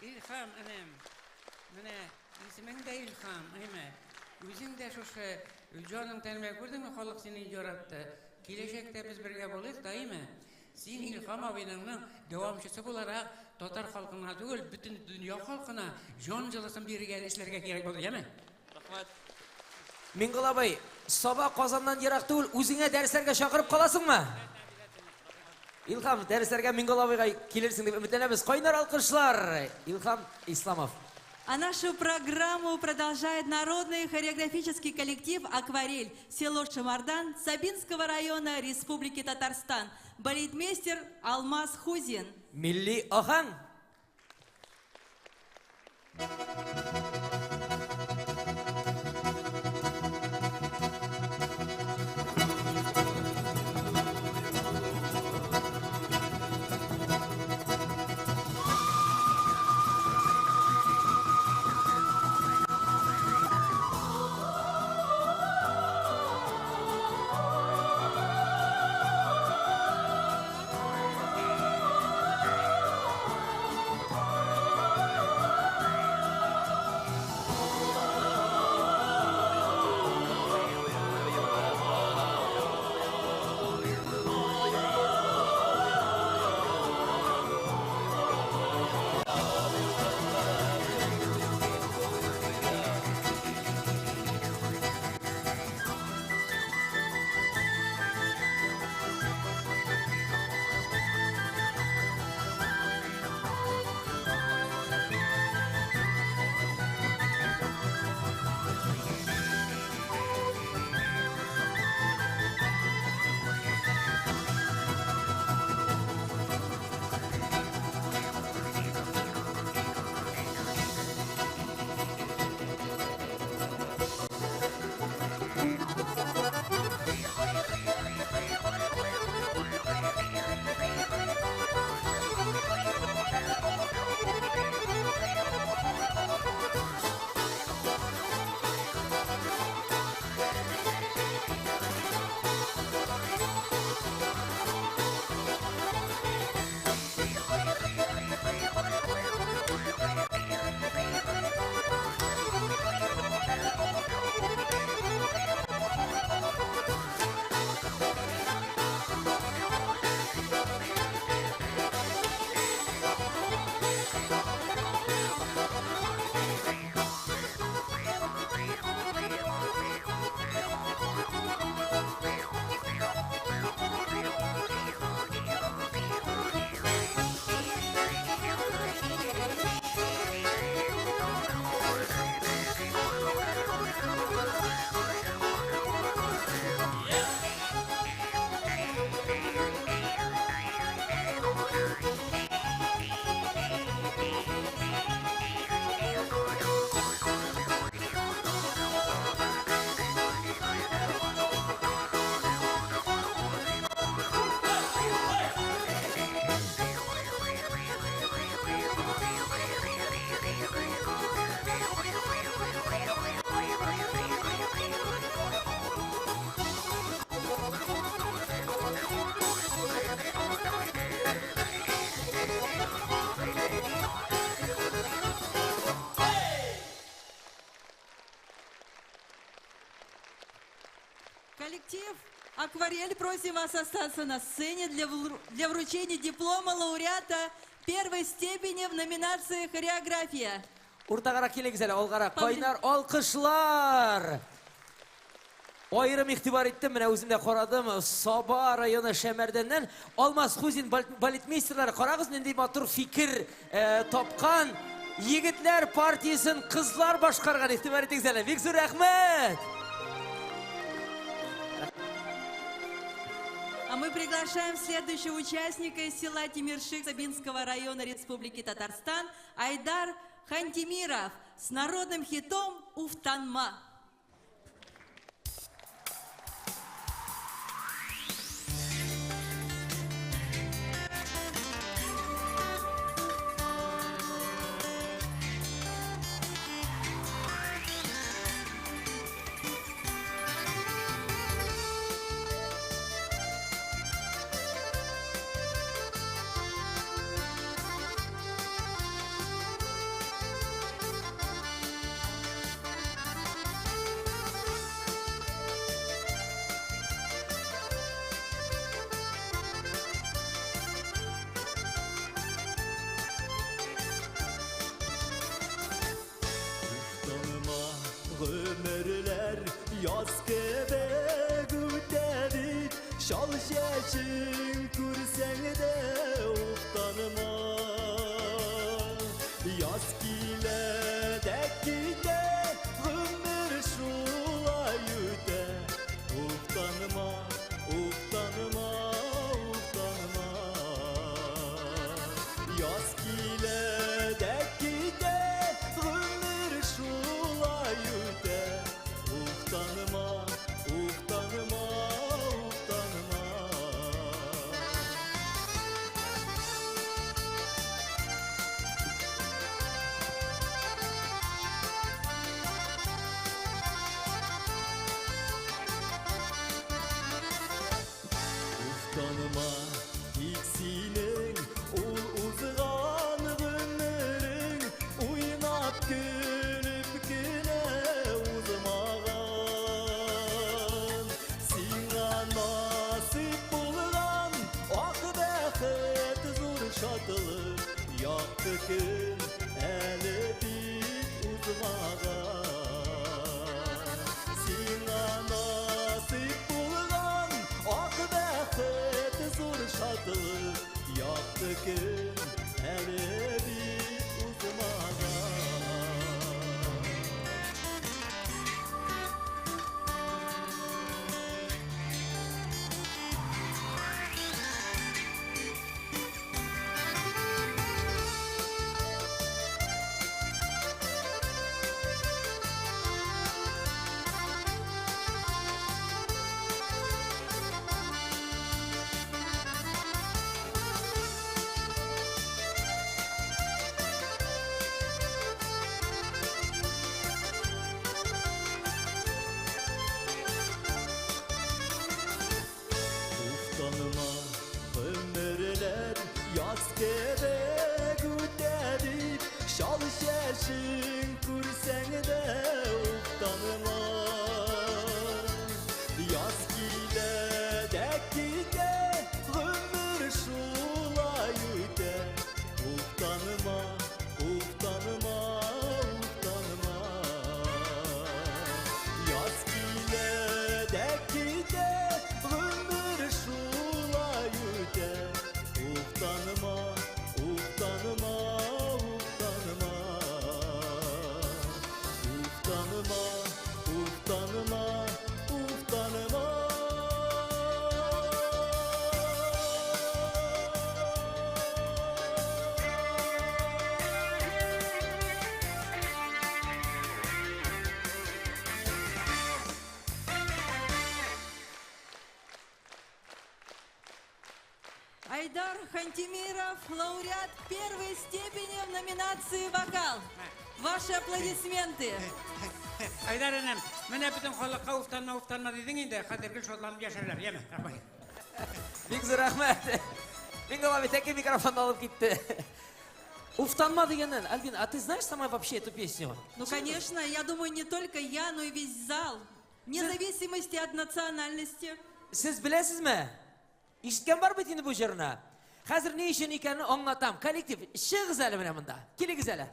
İlham anam. Mana isming de İlham, ayma. Özüng de şoşa canım tanımak gördün mü halk seni yaratdı. Gelecekte biz birge bolayız daima. Sen İlham abinin devamçısı olarak Tatar halkına değil, bütün dünya halkına can cılasın birge işlerge gerek oldu, değil mi? Миңгол абай, саба Казаннан ерак түгел, үзеңә дәресләргә чакырып каласыңмы? Илхам, дәресләргә Миңгол абайга килерсең дип өметләнәбез. Кайнар алкышлар. Илхам Исламов. А нашу программу продолжает народный хореографический коллектив «Акварель», село Шамардан, Сабинского района Республики Татарстан. Балетмейстер Алмаз Хузин. Милли ахаң. Коллектив «Акварель» просим вас остаться на сцене для вручения диплома лауреата первой степени в номинации «Хореография». Уртагара килегез әле, алгара. Кайнар алкышлар. Айрым игътибар иттем, менә үзем дә карадым. Саба районы Шәмәрдәннән Алмаз Хузин балетмейстерлары, карагыз, нинди матур фикер тапкан. Егетләр партиясын кызлар башкарган, игътибар итегез әле. Бик зур рәхмәт. А мы приглашаем следующего участника из села Тимирших Сабинского района Республики Татарстан Айдар Хантимиров с народным хитом «Уфтанма». Ömürler yaz kebek ütedik Şal şeşin kürsen de uftanma Yaz kile dek gide Ömür şulay üte Uftanma, uftanma, uftanma Yaz kile dek gide Ömür şulay üte Uftanma, uftanma, uftanma Uftanma iksinin ul uzgan günlerin Uynap gülüp güne uzmağan Sina nasip bulgan ak bəxet zur şadlık Yaktı gün eli bit uzmağan Sina nasip bulgan ak bəxet zur şadlık Yaktı gün eli bit uzmağan Uftanma ömürler yaz kebek ütedik Şal şeşin kürsen de uftanma Yaz gile dek gide ömür şulay üte Uftanma, uftanma, uftanma Yaz gile dek gide ömür şulay üte Uftanma, uftanma, uftanma Uftanma, uftanma, uftanma Айдар Хантимиров, лауреат первой степени в номинации «Вокал». Ваши аплодисменты. Айдар энем, менә бүтән халыкка уфтанма дидең инде, хәзерге шатланып яшәрләр, яме. Бик зур рәхмәт. Мин гала битәке микрофонны алып китте. Уфтанма дигәннән, Альбин, а ты знаешь сама вообще эту песню? Ну, конечно, я думаю, не только я, но и весь зал. Вне зависимости от национальности. Сез беләсезме? Ишеткән бар бит инде бу җырны. Хәзер ни өчен икәнен аңлатам. Коллектив, чыгыз әле менә монда. Килегез әле.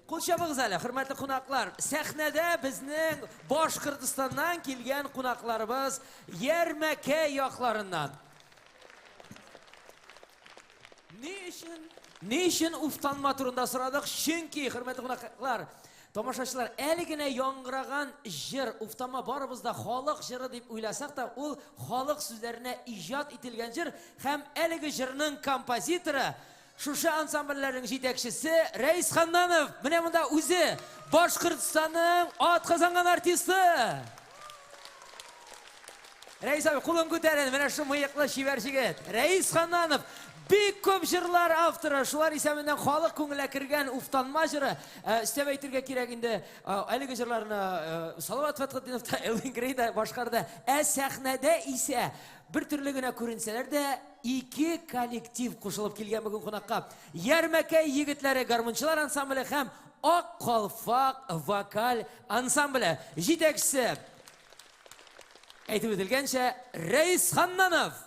Кул чабыгыз әле, хөрмәтле кунаклар. Сәхнәдә безнең Башкортстаннан килгән кунакларыбыз Ярмәкәй якларыннан. Ни өчен уфтанма турында сорадык? Чөнки, хөрмәтле кунаклар, тамашачылар, әле генә яңгыраган җыр, уфтанма барыбыз да халык җыры дип уйласак та, ул халык сүзләренә иҗат ителгән җыр һәм әлеге җырның композиторы шушы ансамбльләрнең җитәкчесе Рәис Ханнанов. Менә монда үзе Башкортстанның атказанган артисты. Рәис абый, кулын күтәрен, менә шу мыеклы шибәр җигет. Рәис Ханнанов бик күп җырлар авторы, шулар исәбеннән халык күңеленә кергән уфтанма җыры. Өстәп әйтергә кирәк инде, әлеге җырларны Салават Фәтхетдинов та, Элвин Грей да башкарды. Сәхнәдә исә бер төрле генә күренсәләр дә ике коллектив кушылып килгән бүген кунакка. Ярмәкәй егетләре гармунчылар ансамбле һәм Ак калфак вокаль ансамбле. Җитәкчесе әйтеп үтелгәнчә Рәис Ханнанов.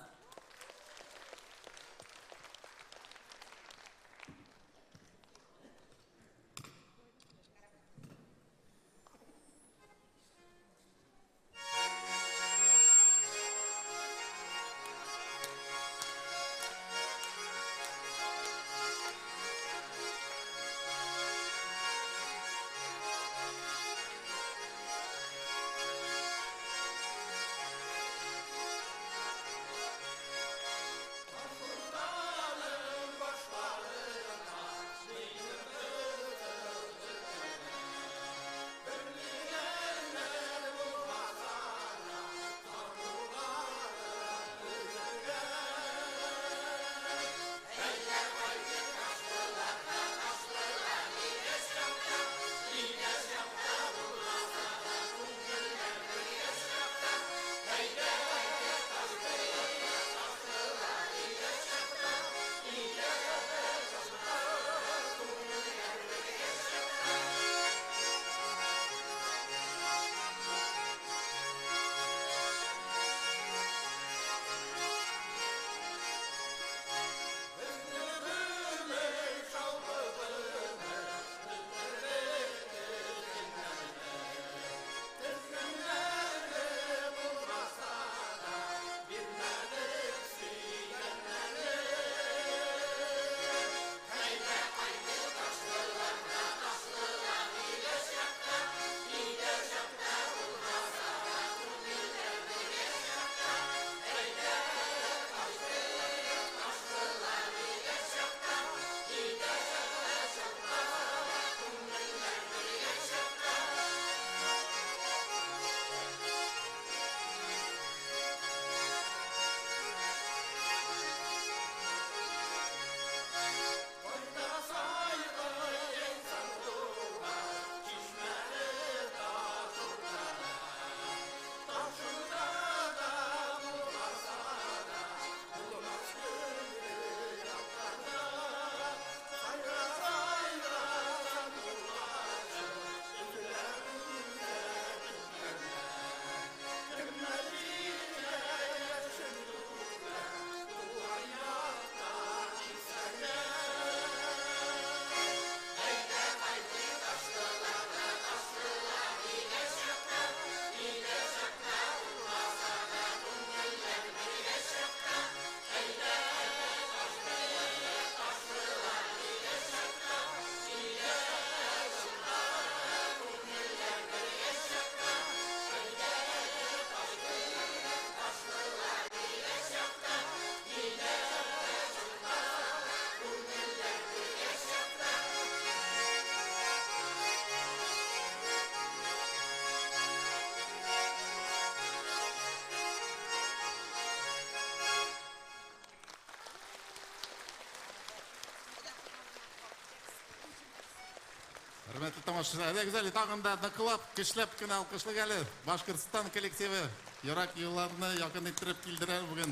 Hürmetli tomoshabinlar, güzel tag'inda niqlab, kishlab kuni alqishlagali Bashqirdiston kollektivi yurak yo'llarini yaqin ettirib keldilar bugun.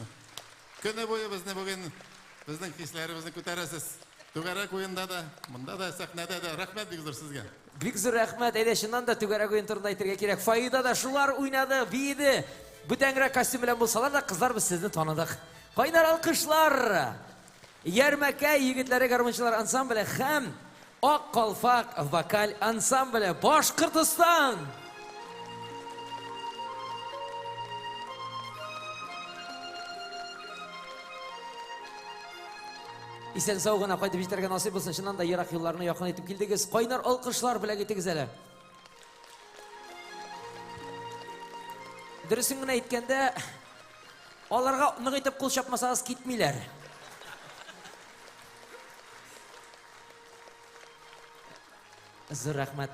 Kuni bo'yi bizni bugun bizning hislarimizni ko'tarasiz. To'garak o'yinda da, bunda da, sahnada da rahmat Bigzur sizga. Bigzur rahmat, ayda shundan da to'garak o'yin turida aytırga kerak. Foyda da shular o'ynadi, biydi. Butangra kostyum bilan bo'lsalar da qizlar biz sizni tanidik. Qaynar alqishlar. Yarmaka yigitlari garmonchilar ansambli ham Oq Qalfaq vokal ansambli Boshqirdiston. Isen sog'ina qaytib yetarga nasib bo'lsin. Shundan da yiroq yo'llarni yaqin etib keldingiz. Qaynar alqishlar bilan ketdingiz hali. Durusini aytganda, ularga niq etib qo'l chapmasangiz ketmaylar. Рахмат.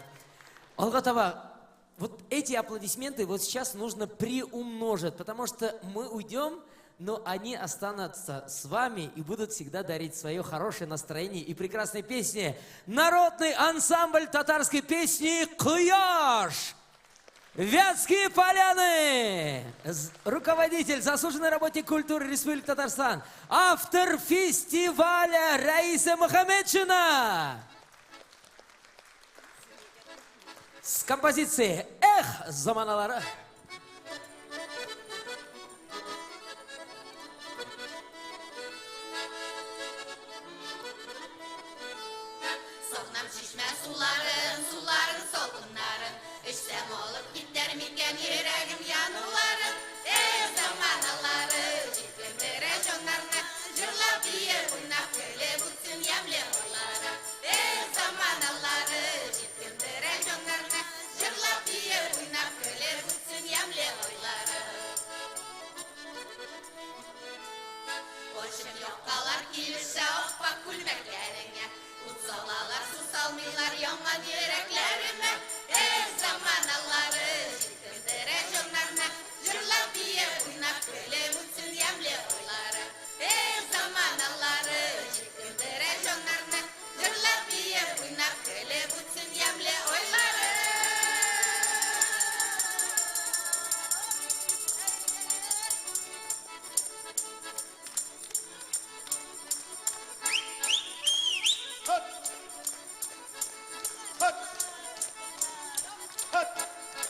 Алгатова, вот эти аплодисменты вот сейчас нужно приумножить, потому что мы уйдем, но они останутся с вами и будут всегда дарить свое хорошее настроение и прекрасные песни. Народный ансамбль татарской песни «Куяш». Вятские поляны. Руководитель, заслуженный работник культуры Республики Татарстан. Автор фестиваля Раиса Мухаммедшина. С композицией «Эх, заманалары». Soğnam şişme suların solğunların. İçsem olup gider miken yüreğim yanıların. Ey zamanaları, cidden televizyonlarına jırlap diye oynap böyle bütün yemle oylara. Ey zamanaları, cidden televizyonlarına jırlap diye oynap böyle bütün yemle oylara. Boşum yok kalar kilişe oppak gülmeklerine. Utsalalar susalmıyorlar yaman yüreklerime. Ey zamanaları, cidden televizyonlarına jırlap diye oynap böyle bütün yemle oylara. Ey zamanaları, cidden televizyonlarına jırlap diye oynap böyle bütün yemle oylara.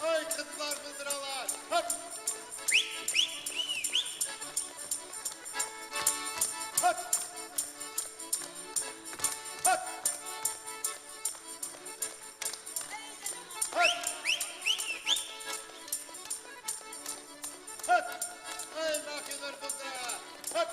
Ey kızlar mızralar. Hop. Hop. Hop. Hop. Hop. Ey nakıdır mızralar. Hop.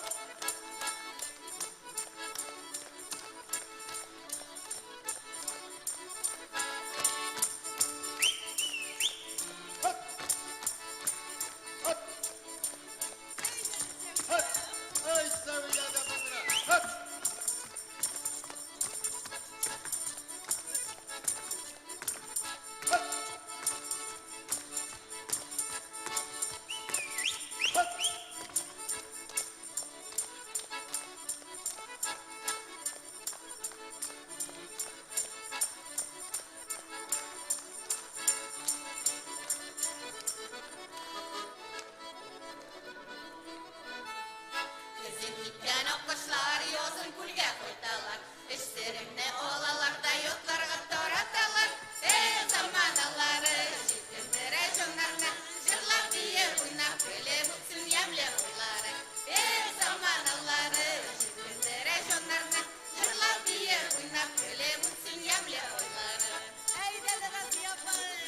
Ey seviyede mızra. Hop. Hop. Hop. Kızım gitten okuşlar yozun kulge koytalar. İşlerimne olalarda yotlarga toratalar. Ey zamanaları, cidden televizyonlarına jırlap diye oynap böyle bütün yemle oylara. Ey zamanaları, cidden televizyonlarına jırlap diye oynap böyle bütün yemle oylara. Ey dediniz yapmayın.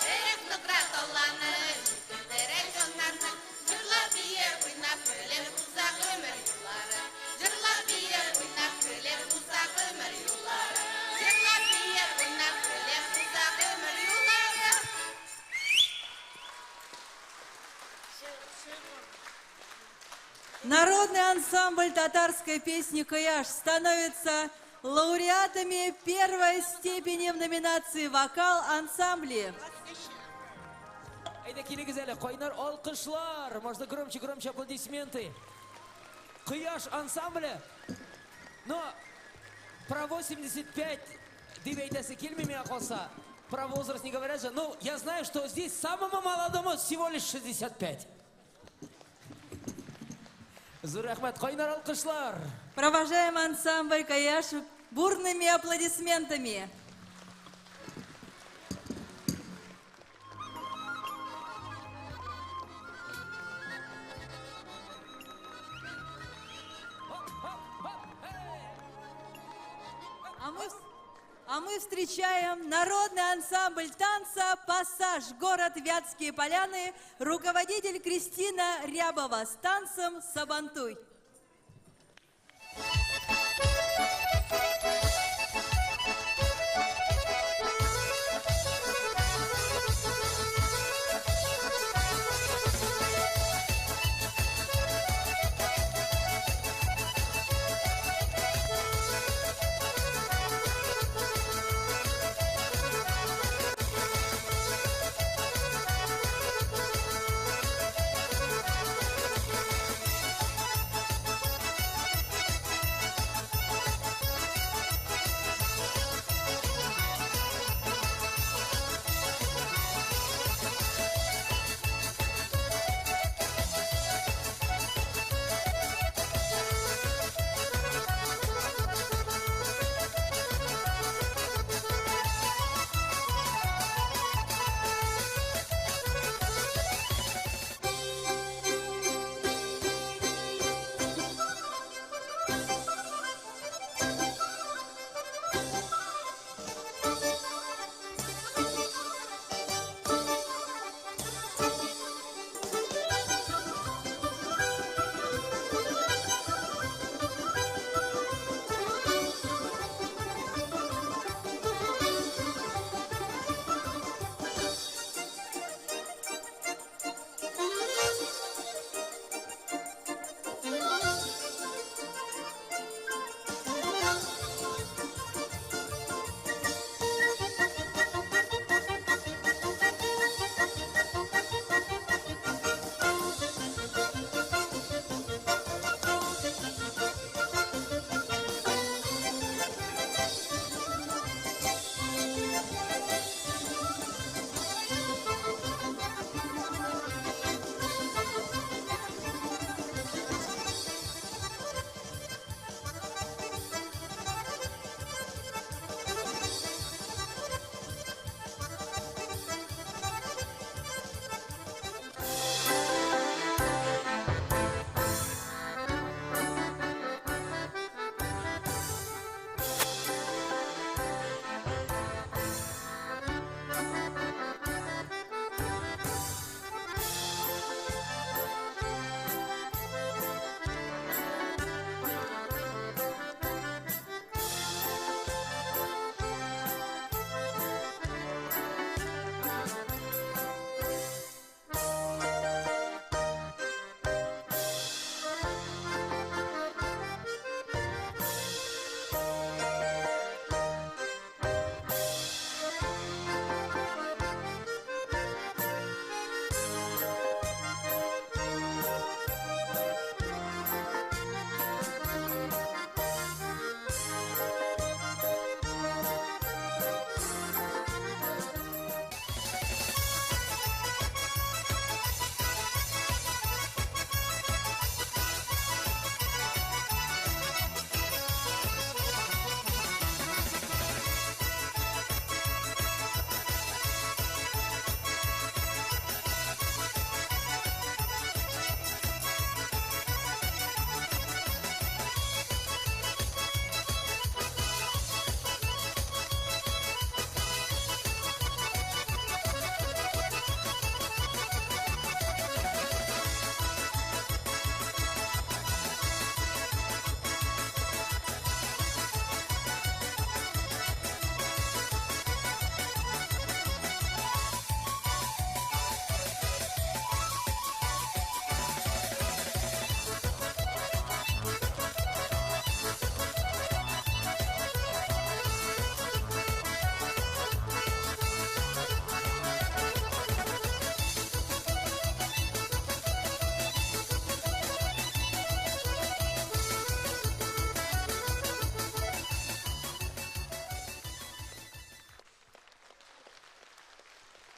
Ey kıkrat olanı, cidden televizyonlarına jırlap diye oynap böyle uzak ömür yılları. Jırlap diye oynap böyle uzak ömür yılları. Jırlap diye oynap böyle uzak ömür yılları. Народный ансамбль татарской песни «Куяш» становится лауреатами первой степени в номинации «Вокал ансамбли». Ayda kelingizlar, qaynar alqishlar. Можно громче аплодисменты. Quyosh ansambli Но про 85 дебейтасы кельми меня колса. Про возраст не говорят же. Ну, я знаю, что здесь самому молодому всего лишь 65. Зур рахмат, койнар алкышлар. Провожаем ансамбль Каяшев бурными аплодисментами. А мы встречаем народный ансамбль танца «Пассаж», город Вятские Поляны, руководитель Кристина Рябова с танцем «Сабантуй».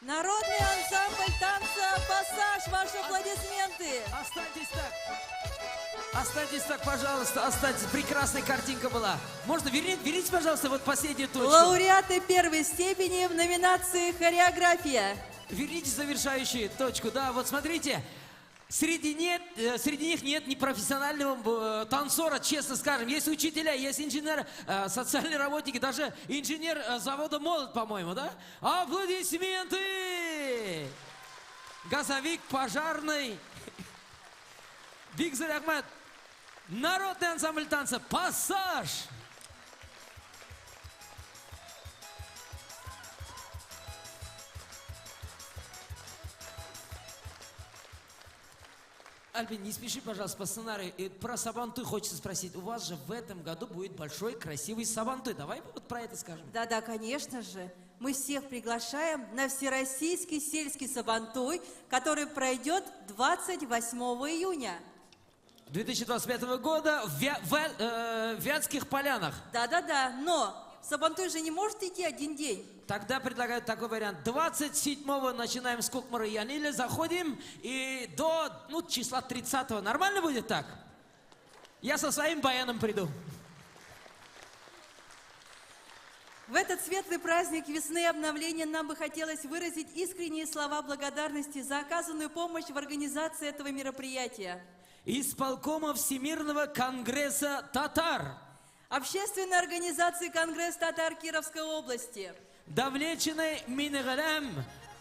Народный ансамбль танца «Пассаж». Ваши аплодисменты. Останьтесь так. Останьтесь так, пожалуйста, останьтесь. Прекрасная картинка была. Можно верните, пожалуйста, вот последнюю точку. Лауреаты первой степени в номинации «Хореография». Верните завершающую точку. Да, вот смотрите. Среди них нет непрофессионального танцора, честно скажем. Есть учителя, есть инженеры, социальные работники, даже инженер завода «Молот», по-моему, да? Аплодисменты! Газовик, пожарный. Бигзар Ахмед. Народный ансамбль танца «Пассаж». Альбин, не спеши, пожалуйста, по сценарию. И про Сабантуй хочется спросить. У вас же в этом году будет большой, красивый Сабантуй. Давай вот про это скажем. Да-да, конечно же. Мы всех приглашаем на Всероссийский сельский Сабантуй, который пройдет 28 июня. 2025 года в Вятских Полянах. Да-да-да, но Сабантуй же не может идти один день. Тогда предлагаю такой вариант. 27-го начинаем с Кукмары Яниля, заходим и до числа 30-го. Нормально будет так? Я со своим баяном приду. В этот светлый праздник весны и обновления нам бы хотелось выразить искренние слова благодарности за оказанную помощь в организации этого мероприятия. Исполкома Всемирного конгресса татар. Общественной организации Конгресс татар Кировской области. Давлечиной Минегалям,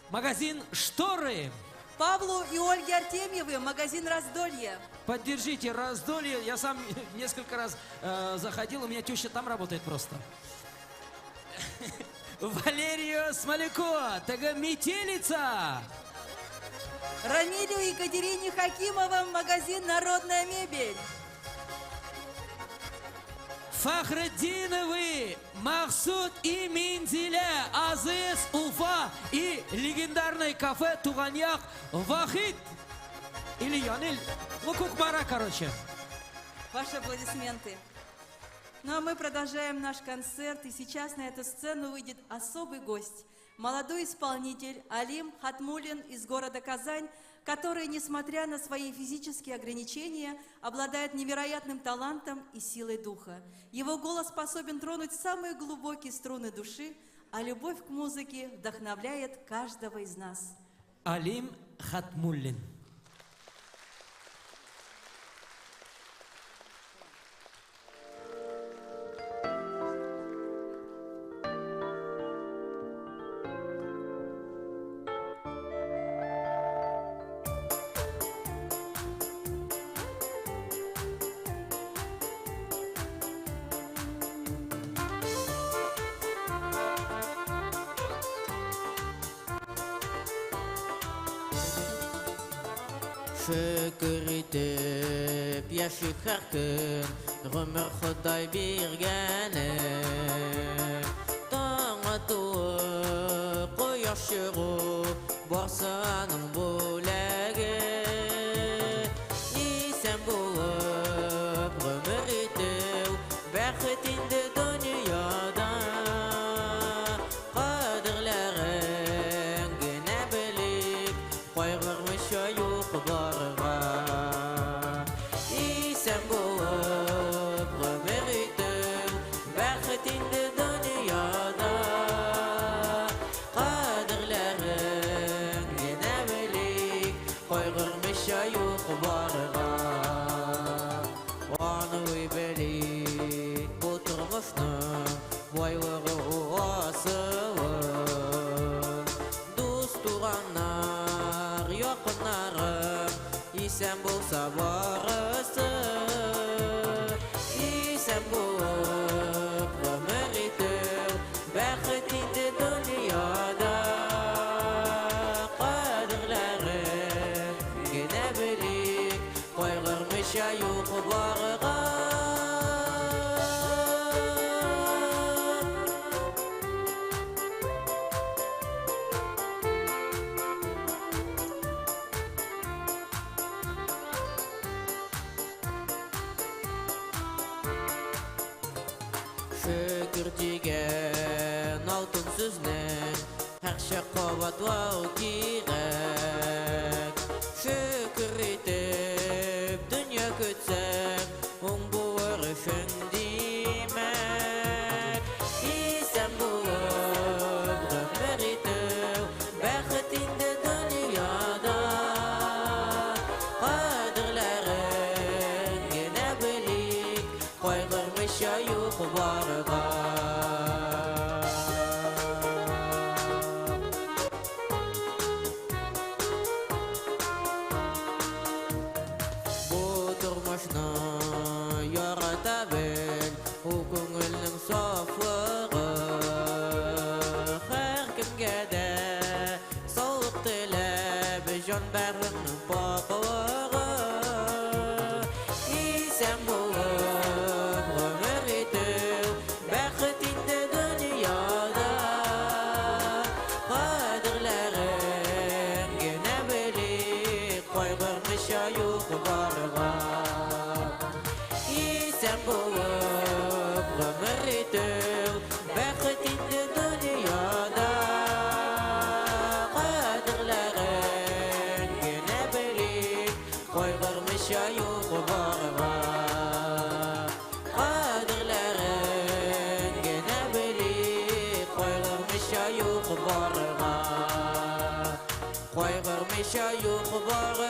магазин «Шторы». Павлу и Ольге Артемьевой, магазин «Раздолье». Поддержите «Раздолье». Я сам несколько раз заходил, у меня теща там работает просто. Валерию Смоляко, ТГ «Метелица». Рамилю и Екатерине Хакимовым, магазин «Народная мебель». Фахреддиновы, Махсуд и Минзиля, Азиз, Уфа и легендарное кафе Туганьяк Вахид. Или Яниль, Кукмара, короче. Ваши аплодисменты. Ну а мы продолжаем наш концерт, и сейчас на эту сцену выйдет особый гость. Молодой исполнитель Алим Хатмуллин из города Казань, который, несмотря на свои физические ограничения, обладает невероятным талантом и силой духа. Его голос способен тронуть самые глубокие струны души, а любовь к музыке вдохновляет каждого из нас. Алим Хатмуллин. Шүкір етіп, яшік әркін, ғұмыр Құдай бергені. Таңы туып, қояш шығып, барсаның бөләгі. Исән болып, ғұмыр етіп, бәқіт енді дүнияда. Қадірлерін гіне біліп, қойғырмыш аюқ барыға. Исән болып, ғұмыр етіп, бәқіт енді дүнияда. Қадірлерін гіне біліп, қойғырмыш аюқ барыға. Оны өйбелейт бұл тұрмышның байлығы асылын. Дос туғаннар, яқынарым, исән болса барысы. Исән болып, ғұмыр етіп, бәқіт енді дүнияда. Қадірлерін гіне біліп, қойғырмыш аюқ барыға. Шүкір деген алтын сөзінен, әр aşık kovatlar kirek Şükür etip dünya kütsem bu örüşün demek İsen bulup ömür etip Bəxtinde dünyada Qadirlərin gene bilik Qaygırmış ya yok varga Bu turmuşnu yarata bil O көңілнің saflığı Her kimge de Sağlık dilep Can bərinin paklығы İsen bulup ömür etip Bəxtinde dünyada Qadirlərin gene bilik Qaygırmış ya yok varga İsen bulup ömür etip Bəxtinde dünyada Qadirlərin gene bilik Qaygırmış ya yok varga Qadirlərin gene bilik Qaygırmış ya yok varga Qaygırmış ya yok varga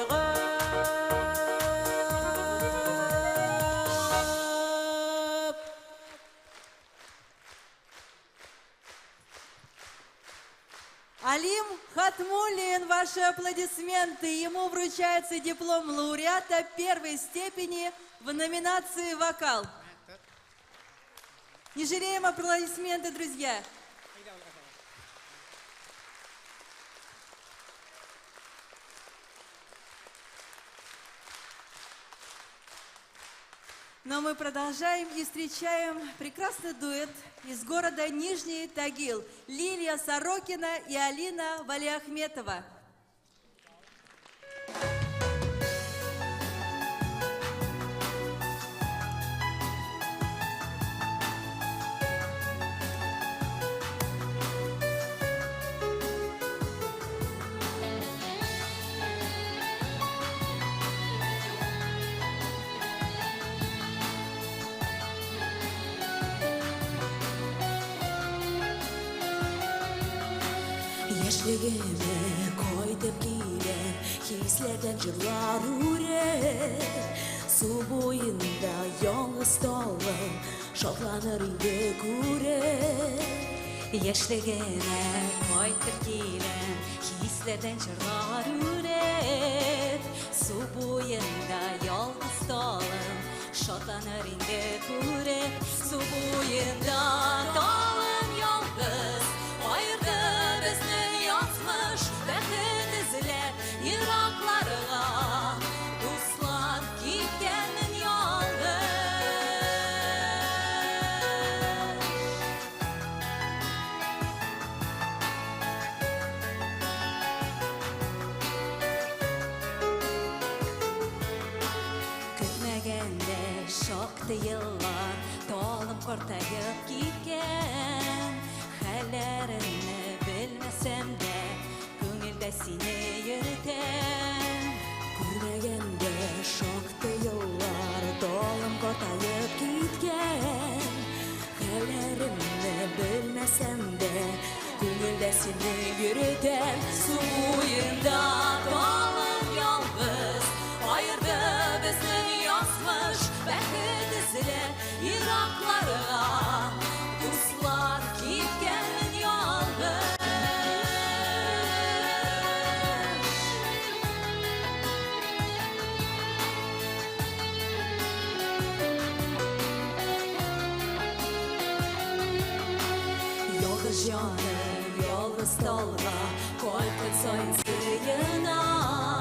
Алим Хатмуллин, ваши аплодисменты. Ему вручается диплом лауреата первой степени в номинации «Вокал». Не жалеем аплодисменты, друзья. Но мы продолжаем и встречаем прекрасный дуэт из города Нижний Тагил. Лилия Сорокина и Алина Валиахметова. Яшьлегеме koydum girer Hislerden yıllar ürer Su boyunda yalnız dalım Şahlanır indi gürer Яшьлегеме koydum girer Hislerden yıllar ürer Su boyunda yalnız dalım Şahlanır indi gürer Su boyunda dalım yalnız Ayırdı bizni yatmış Bəxet izler Iraklarına Dostlar gitkenin yalnız Kütmegende şoktı yıllar Dolum kortayıp gitken Hallerini bilmesem de Gönülde seni yürüten Görmegende şoktı yıllar Dolum kortayıp gitken Hallerini bilmesem de Gönülde seni yürüten Su boyunda dolum yalnız Ayırdı bizni yasmış Bəxet izler Iraklarına Dostlar gitkenin yalnız Yalnız canım, yalnız dalga Koykun soyun sıyına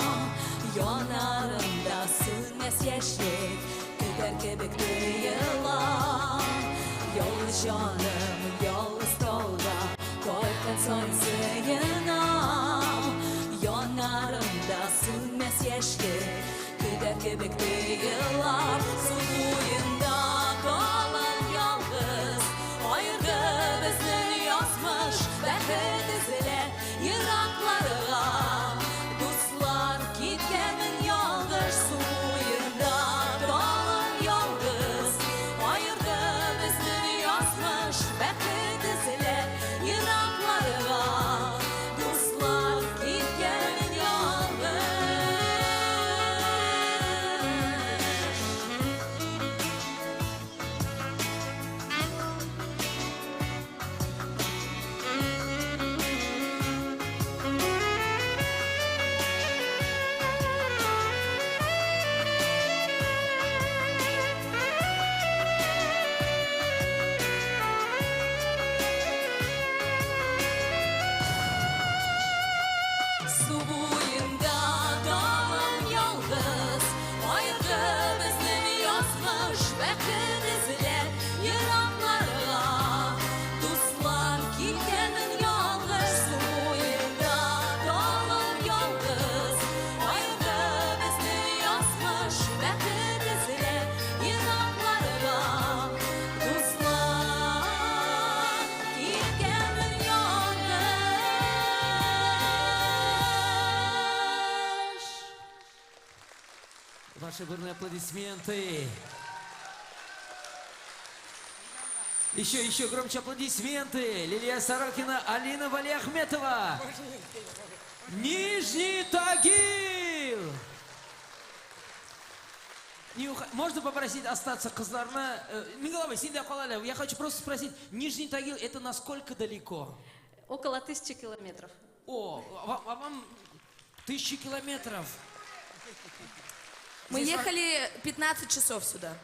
Yanarımda sönmez yaşlık Güder kebekli yılan Yalnız canım, yalnız dalga Koykun soyun sıyına Yanarımda sönmez yaşlık Güder kebekli yılan Su boyunda kalın yalnız Ayırdı bizni yazmış Bəxet izler бурные аплодисменты. Еще громче аплодисменты. Лилия Сорокина, Алина Валиахметова. Нижний Тагил. Можно попросить остаться Кызларна? Мигалова, синда калаля. Я хочу просто спросить, Нижний Тагил это насколько далеко? Около 1000 километров. О, вам 1000 километров. Мы ехали 15 часов сюда.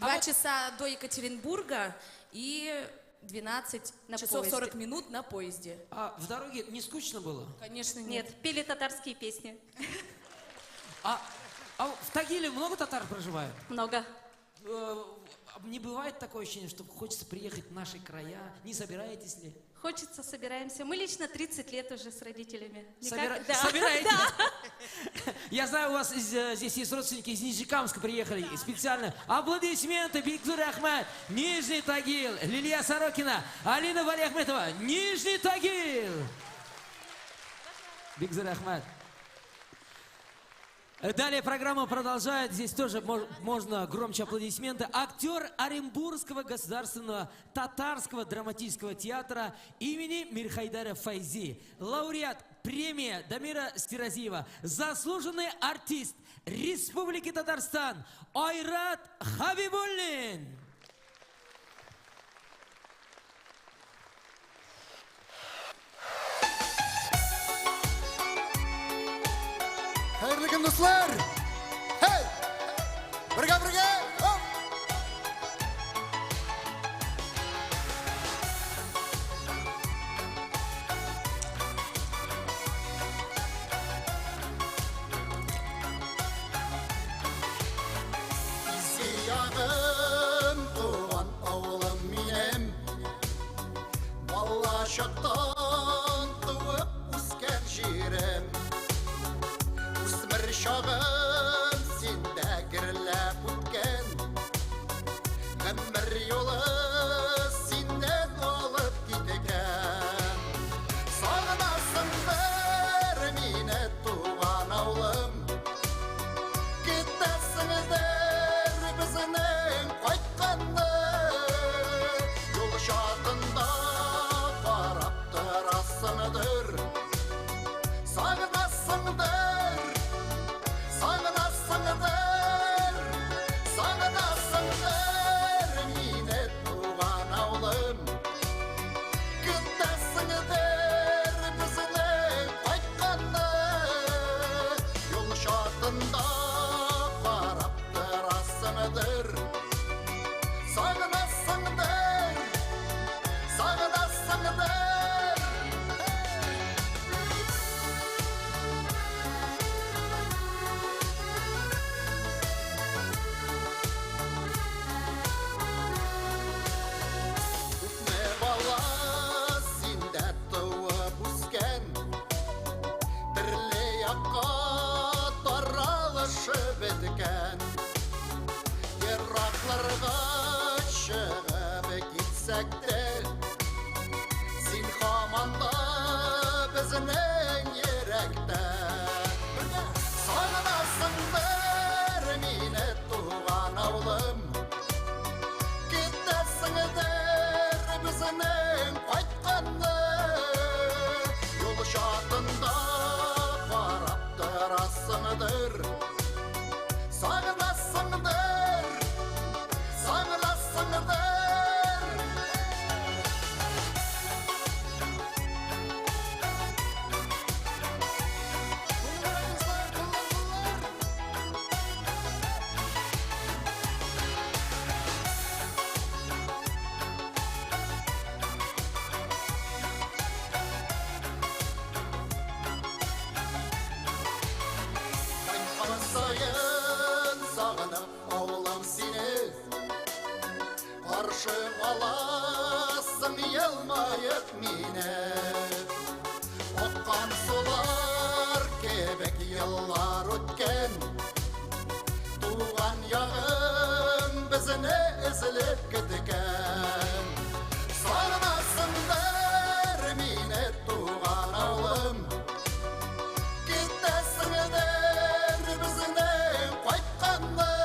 2 часа до Екатеринбурга и 12 часов 40 минут на поезде. А в дороге не скучно было? Конечно, нет. Нет, пели татарские песни. А в Тагиле много татар проживают? Много. Не бывает такое ощущение, что хочется приехать в наши края? Не собираетесь ли? Хочется, собираемся. Мы лично 30 лет уже с родителями. Собираетесь? Да. Я знаю, у вас здесь есть родственники из Нижнекамска приехали специально. Аплодисменты, Бигзур Ахмед, Нижний Тагил, Лилия Сорокина, Алина Валиахметова, Нижний Тагил. Бигзур Ахмед. Далее программа продолжает. Здесь тоже можно громче аплодисменты. Актер Оренбургского государственного татарского драматического театра имени Мирхайдара Файзи. Лауреат премии Дамира Стиразиева. Заслуженный артист Республики Татарстан Айрат Хабибуллин. Hayırlı gün dostlar. Hey! Birga birga. Hop! Siyahım tuğan oğlum benim. Vallahi şaktan tuğup üsken şiirim. Şağım sinde girilip utken Ömür yolu sinden olup gideken Sağınasındır mine tuğan oğlum Gittesinizdir bizinin koytkanlı Yol şartında varaptır asınıdır Sağınasındır Kanlı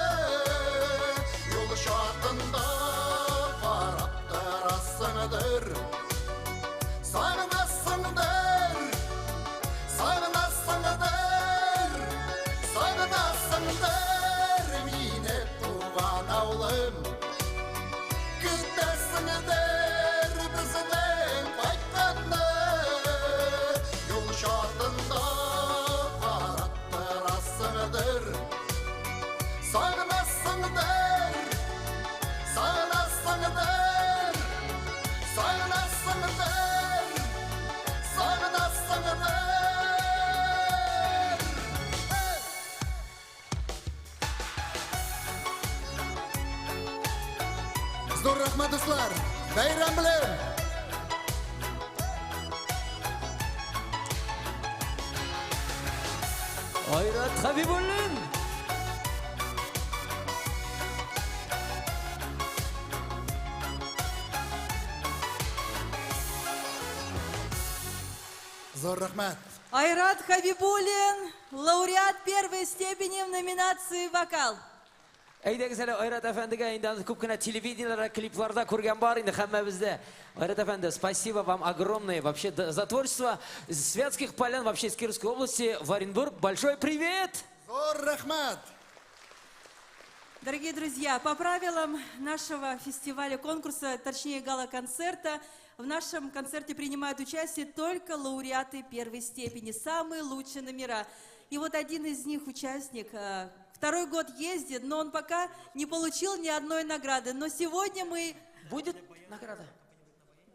сағынасыңдар, сағынасыңдар. Зор рахмат, достар, байрам білем. Айрат Хабибуллин. Зор рахмат. Айрат Хабибуллин, лауреат первой степени в номинации «Вокал». Әйдәгез әле Айрат әфәндегә инде күп кенә телевидениеларда, клипларда күргән бар инде һәммәбездә. Айрат әфәнде, спасибо вам огромное вообще за творчество с Вятских Полян, вообще из Кировской области в Оренбург. Большой привет! Зор рахмат. Дорогие друзья, по правилам нашего фестиваля, конкурса, точнее гала-концерта, в нашем концерте принимают участие только лауреаты первой степени, самые лучшие номера. И вот один из них, участник, второй год ездит, но он пока не получил ни одной награды. Но сегодня мы... Будет награда?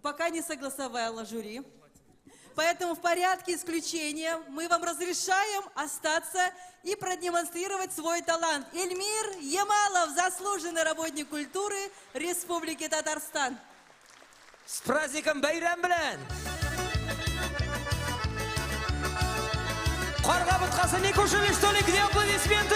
Пока не согласовала жюри. Поэтому в порядке исключения мы вам разрешаем остаться и продемонстрировать свой талант. Эльмир Ямалов, заслуженный работник культуры Республики Татарстан. С праздником Байрам белән! Карга буткасы не кушали, что ли? Где аплодисменты?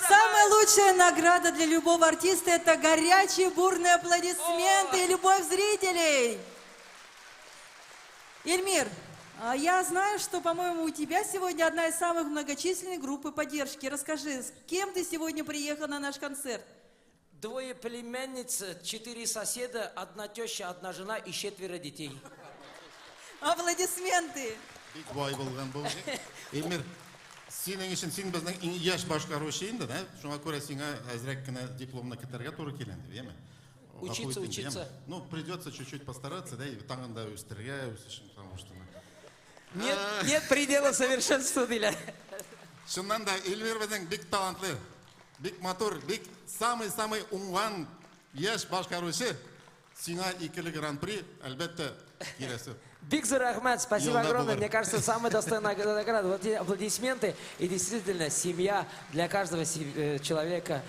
Самая лучшая награда для любого артиста – это горячие бурные аплодисменты и любовь зрителей. Эльмир, я знаю, что, по-моему, у тебя сегодня одна из самых многочисленных групп поддержки. Расскажи, с кем ты сегодня приехал на наш концерт? Двое племянниц, 4 соседа, 1 теща, 1 жена и 4 детей. Аплодисменты. Эльмир, сенің үшін сен біздің яш башқарушы енді, да? Шуңа көрә сеңа әзірәк кенә дипломны кетәргә туры киләнде, деме? Учиться. Ну, придется чуть-чуть постараться, да, и таңында өстергә, өсешін, потому что Нет предела совершенству дейлер. Шыннан да Эльвир безнең бик талантлы, бик матур, бик самый уңган яшь башкаручы. Сиңа икеле гран-при, әлбәттә, киләсе. Биг зур рахмат, спасибо огромное. Мне кажется, самая достойная награда. Вот эти аплодисменты. И действительно, семья для каждого человека.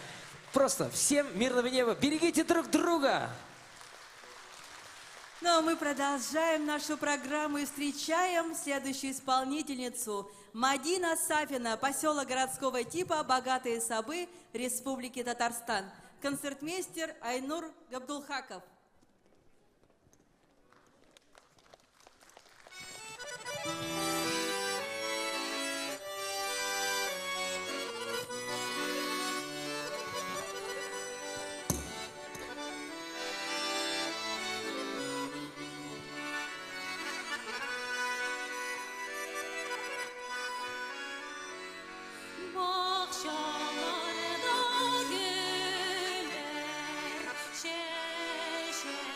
Просто всем мирного неба. Берегите друг друга. Ну а мы продолжаем нашу программу и встречаем следующую исполнительницу. Мадина Сафина, поселок городского типа, Богатые Сабы, Республики Татарстан. Концертмейстер Айнур Габдулхаков. Бакчаларда гүлләр чәчәк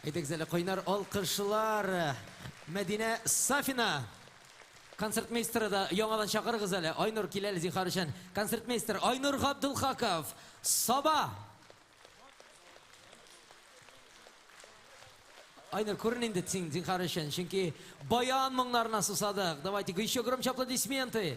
Әйтегезле койнар алкышлар. Мәдинә Сафина. Концертмейстеры да яңадан чакырыгыз әле. Айнур киләле зинһар өчен. Концертмейстер Айнур Габдулхаков. Саба. Айнур, күрен инде син зинһар өчен, чөнки баян моңнарына сусадык. Давайте еще громче аплодисменты.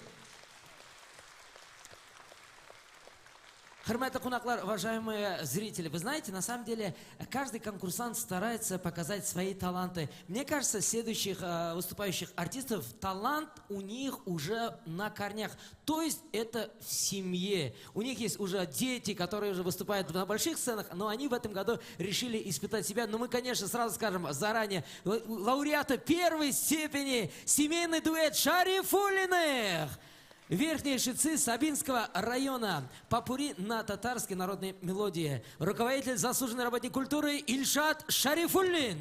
Хөрмәтле кунаклар, уважаемые зрители, вы знаете, на самом деле, каждый конкурсант старается показать свои таланты. Мне кажется, следующих выступающих артистов, талант у них уже на корнях. То есть это в семье. У них есть уже дети, которые уже выступают на больших сценах, но они в этом году решили испытать себя. Но мы, конечно, сразу скажем заранее, лауреаты первой степени, семейный дуэт Шарифуллиных. Верхние Шицы Сабинского района. Попури на татарской народной мелодии. Руководитель, заслуженный работник культуры Ильшат Шарифуллин.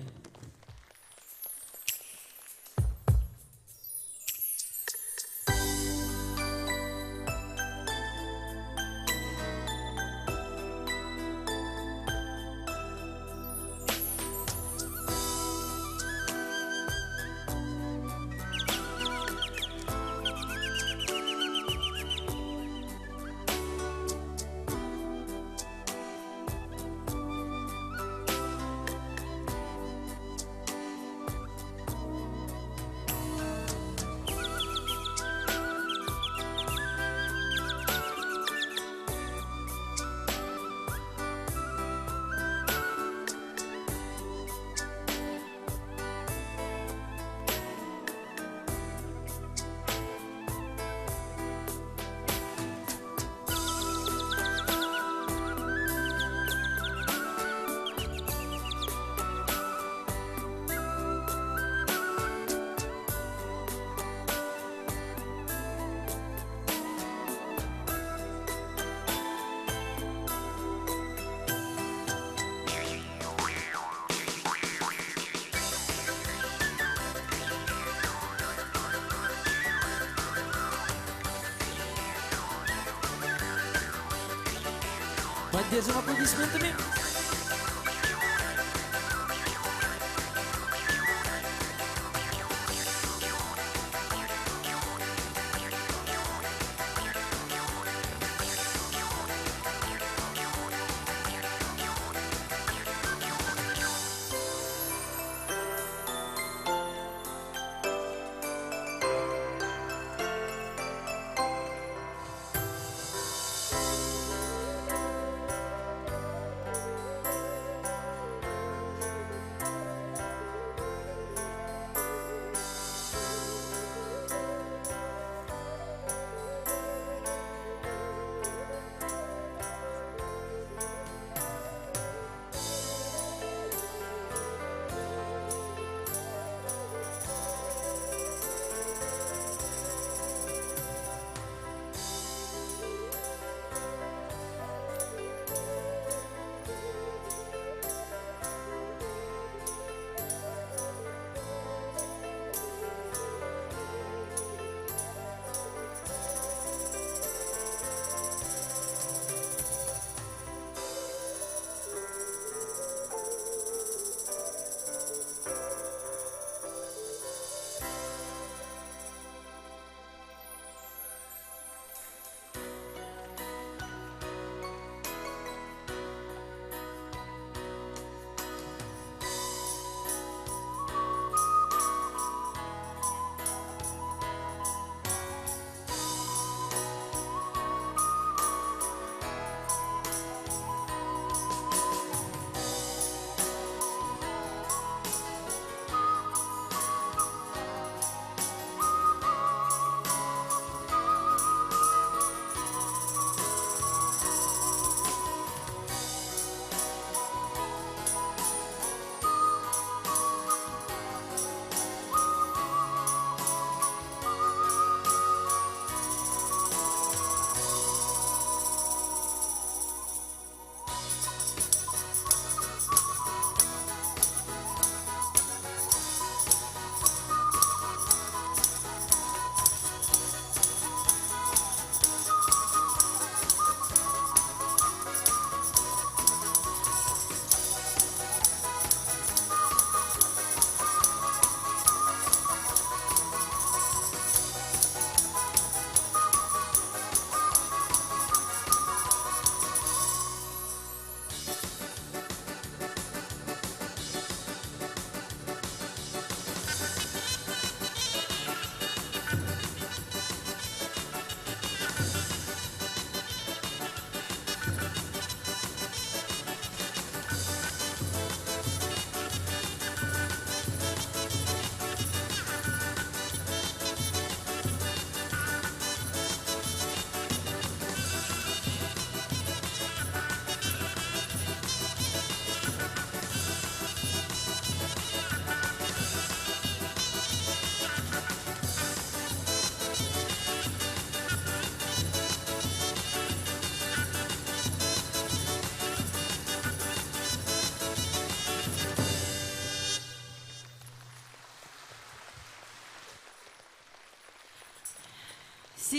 Поддержим аплодисментами.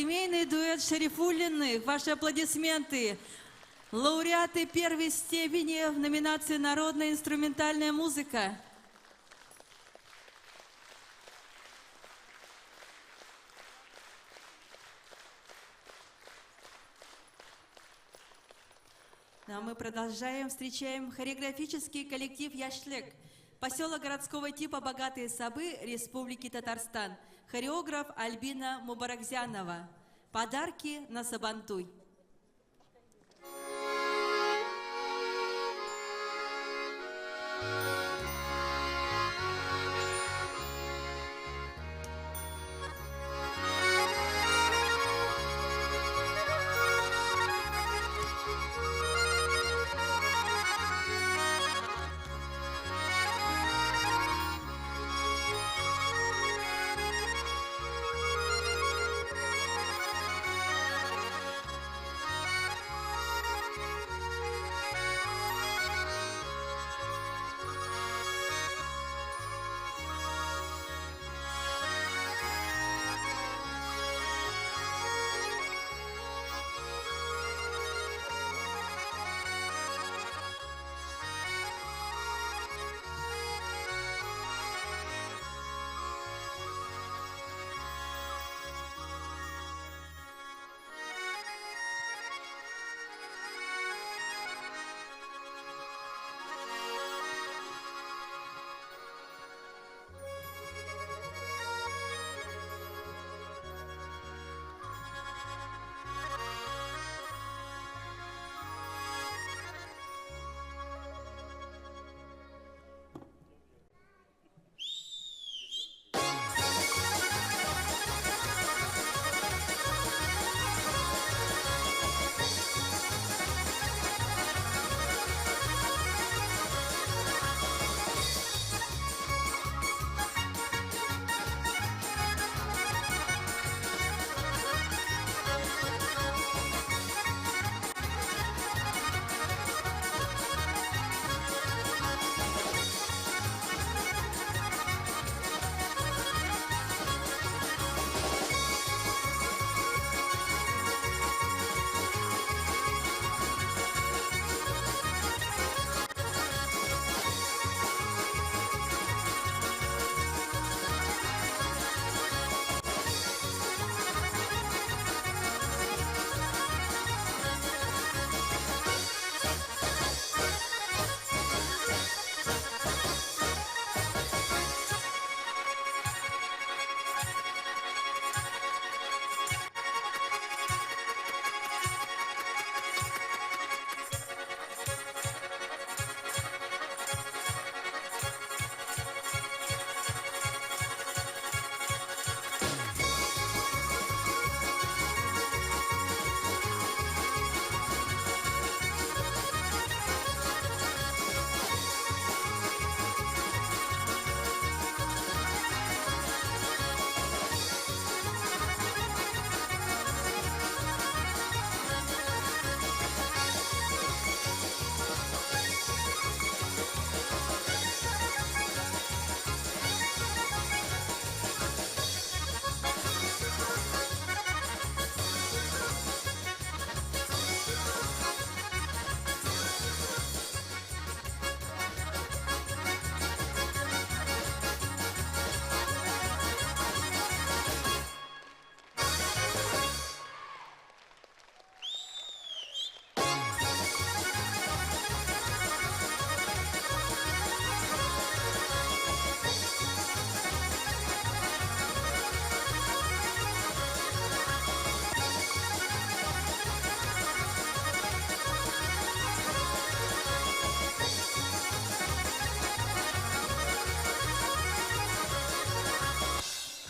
Семейный дуэт Шарифуллиных. Ваши аплодисменты. Лауреаты первой степени в номинации «Народная инструментальная музыка». А мы продолжаем, встречаем хореографический коллектив «Яшлек». Поселок городского типа «Богатые Сабы» Республики Татарстан. Хореограф Альбина Мубаракзянова. Подарки на Сабантуй.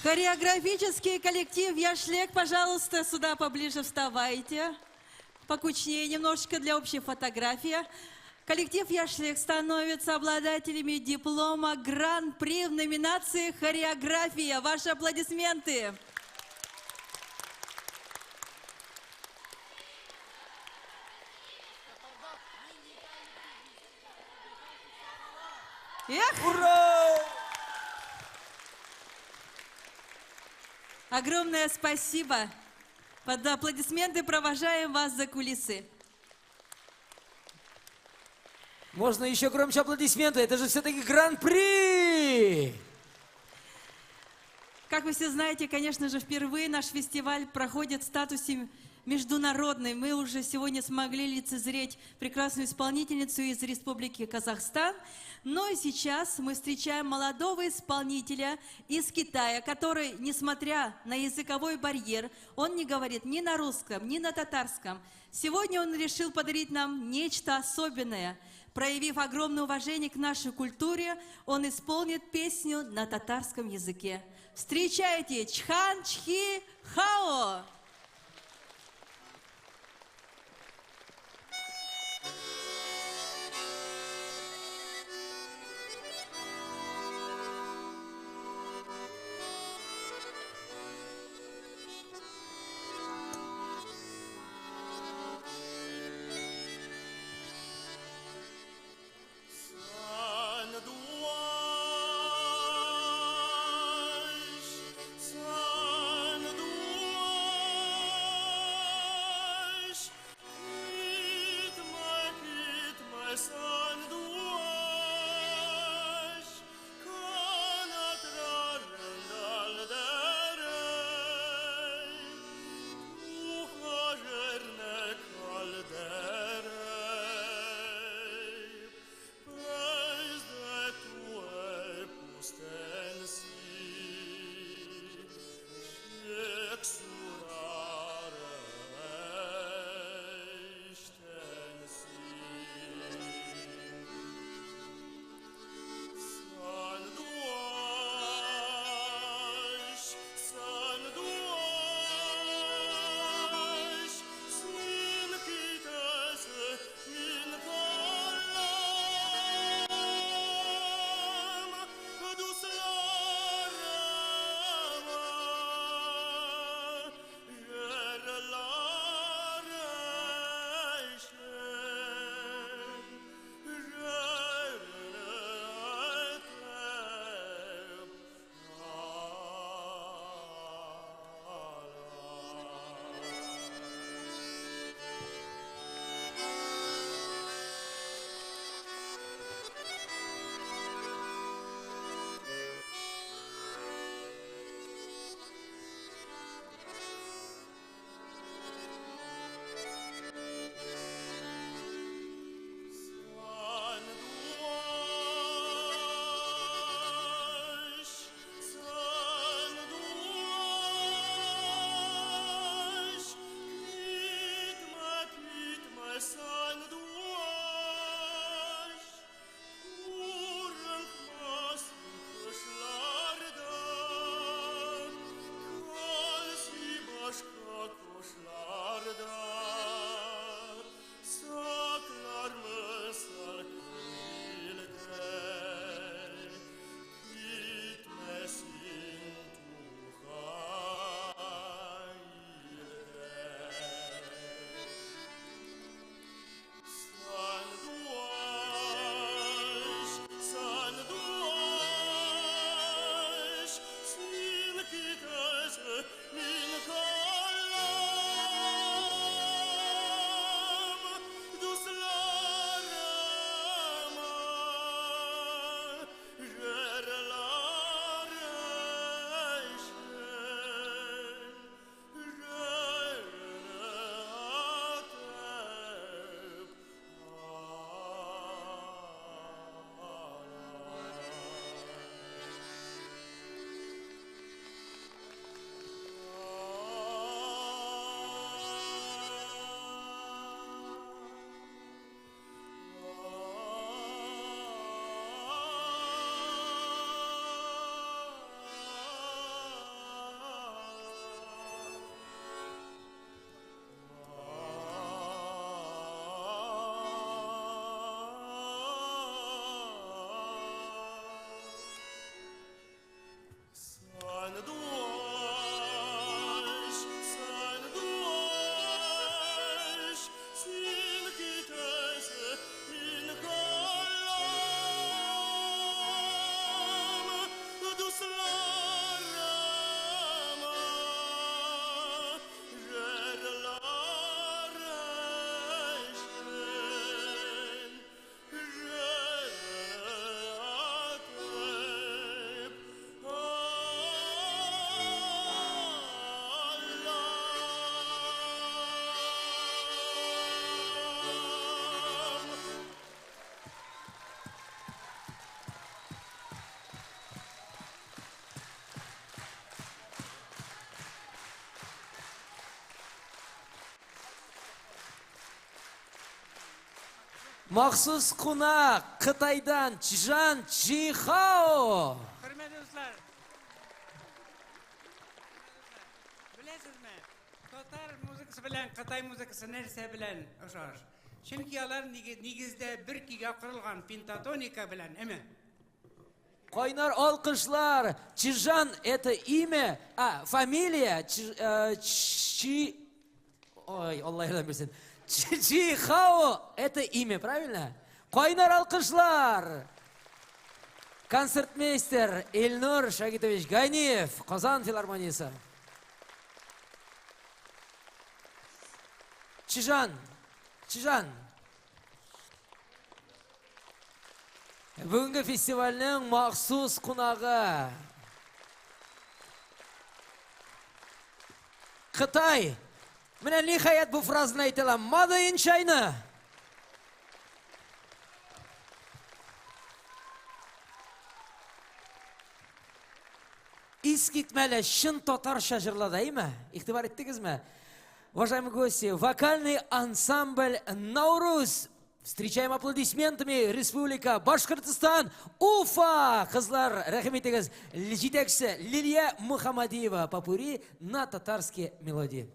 Хореографический коллектив «Яшлек», пожалуйста, сюда поближе вставайте. Покучнее немножечко для общей фотографии. Коллектив «Яшлек» становится обладателями диплома Гран-при в номинации «Хореография». Ваши аплодисменты. Эх! Ура! Огромное спасибо. Под аплодисменты провожаем вас за кулисы. Можно еще громче аплодисменты, это же все-таки гран-при! Как вы все знаете, конечно же, впервые наш фестиваль проходит в статусе международный. Мы уже сегодня смогли лицезреть прекрасную исполнительницу из Республики Казахстан. Но и сейчас мы встречаем молодого исполнителя из Китая, который, несмотря на языковой барьер, он не говорит ни на русском, ни на татарском. Сегодня он решил подарить нам нечто особенное. Проявив огромное уважение к нашей культуре, он исполнит песню на татарском языке. Встречайте Чхан Чхи Хао! San Махсус кунак Қытайдан Чжан Чихао. Hürmetli dostlar. Bilesizmi? Tatar muzikası bilen Қытай muzikası nerse bilen oşar. Çünkü alar negizde bir kiga kurulgan pentatonika bilen, emi? Қойнар алқышлар. Чжан это имя, фамилия. Ой, Аллах ярдәм берсен. Чихао это имя, правильно? Қойнар алқышлар. Концертмейстер Эльнур Шагитович Ганиев, Казан филармониясы. Чжан. Бүгінгі фестивальның махсус қунағы. Қытай. Менә нихаят бұл фразаны айтылам. Made in China. Искитмәлі шын татарша жырлады, Иқтибар еттіңізме? Уважаемые гости, вокальный ансамбль «Наурuz». Встречаем аплодисментами Республика Башкортостан, Уфа! Қызлар, рахмет етіңіз. Жетекшісі Лилия Мухаммадиева, попури на татарские мелодии.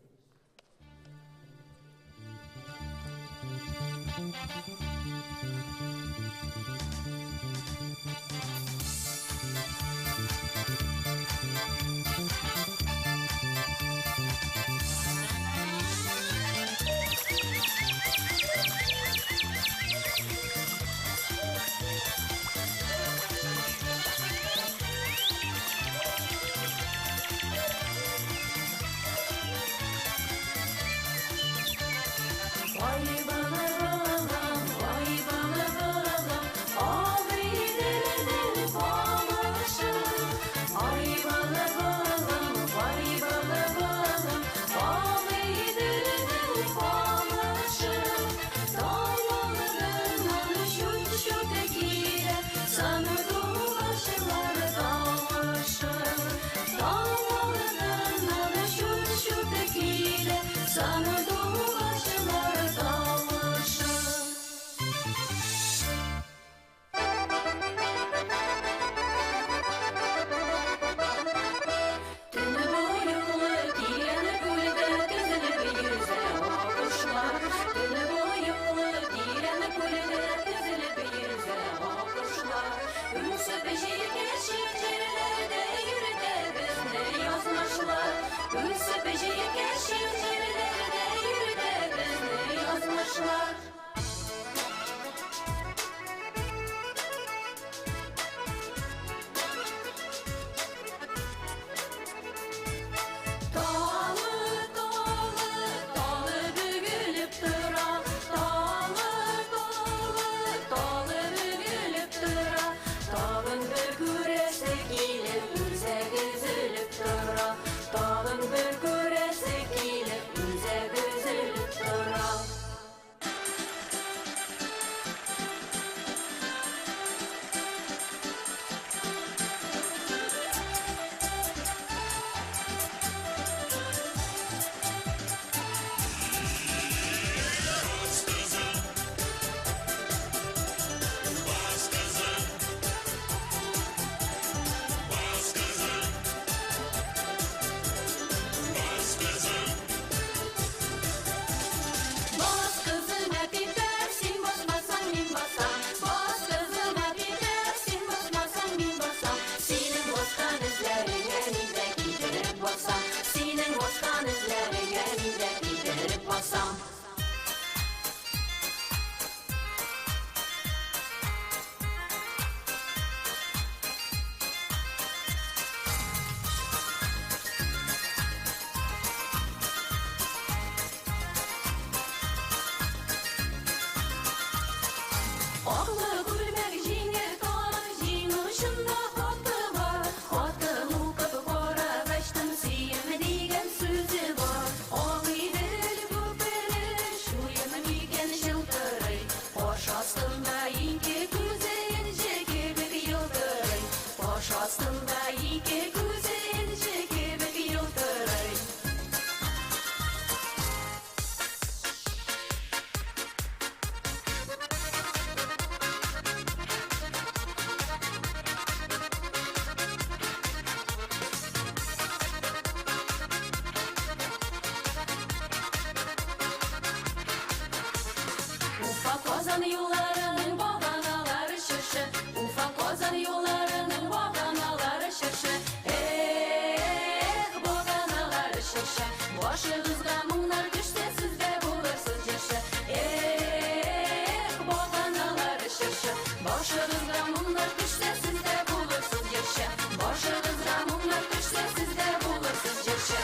Sana doğu başlar dağlar Ufa Kozan yollarının bağanaları şırşı, Ufa Kozan yollarının bağanaları şırşı. Bağanaları şırşı, başınızda mumlar düşse sizde bulursunuz yaşı. Bağanaları şırşı, başınızda mumlar düşse sizde bulursunuz yaşı. Başınızda mumlar düşse sizde bulursunuz yaşı.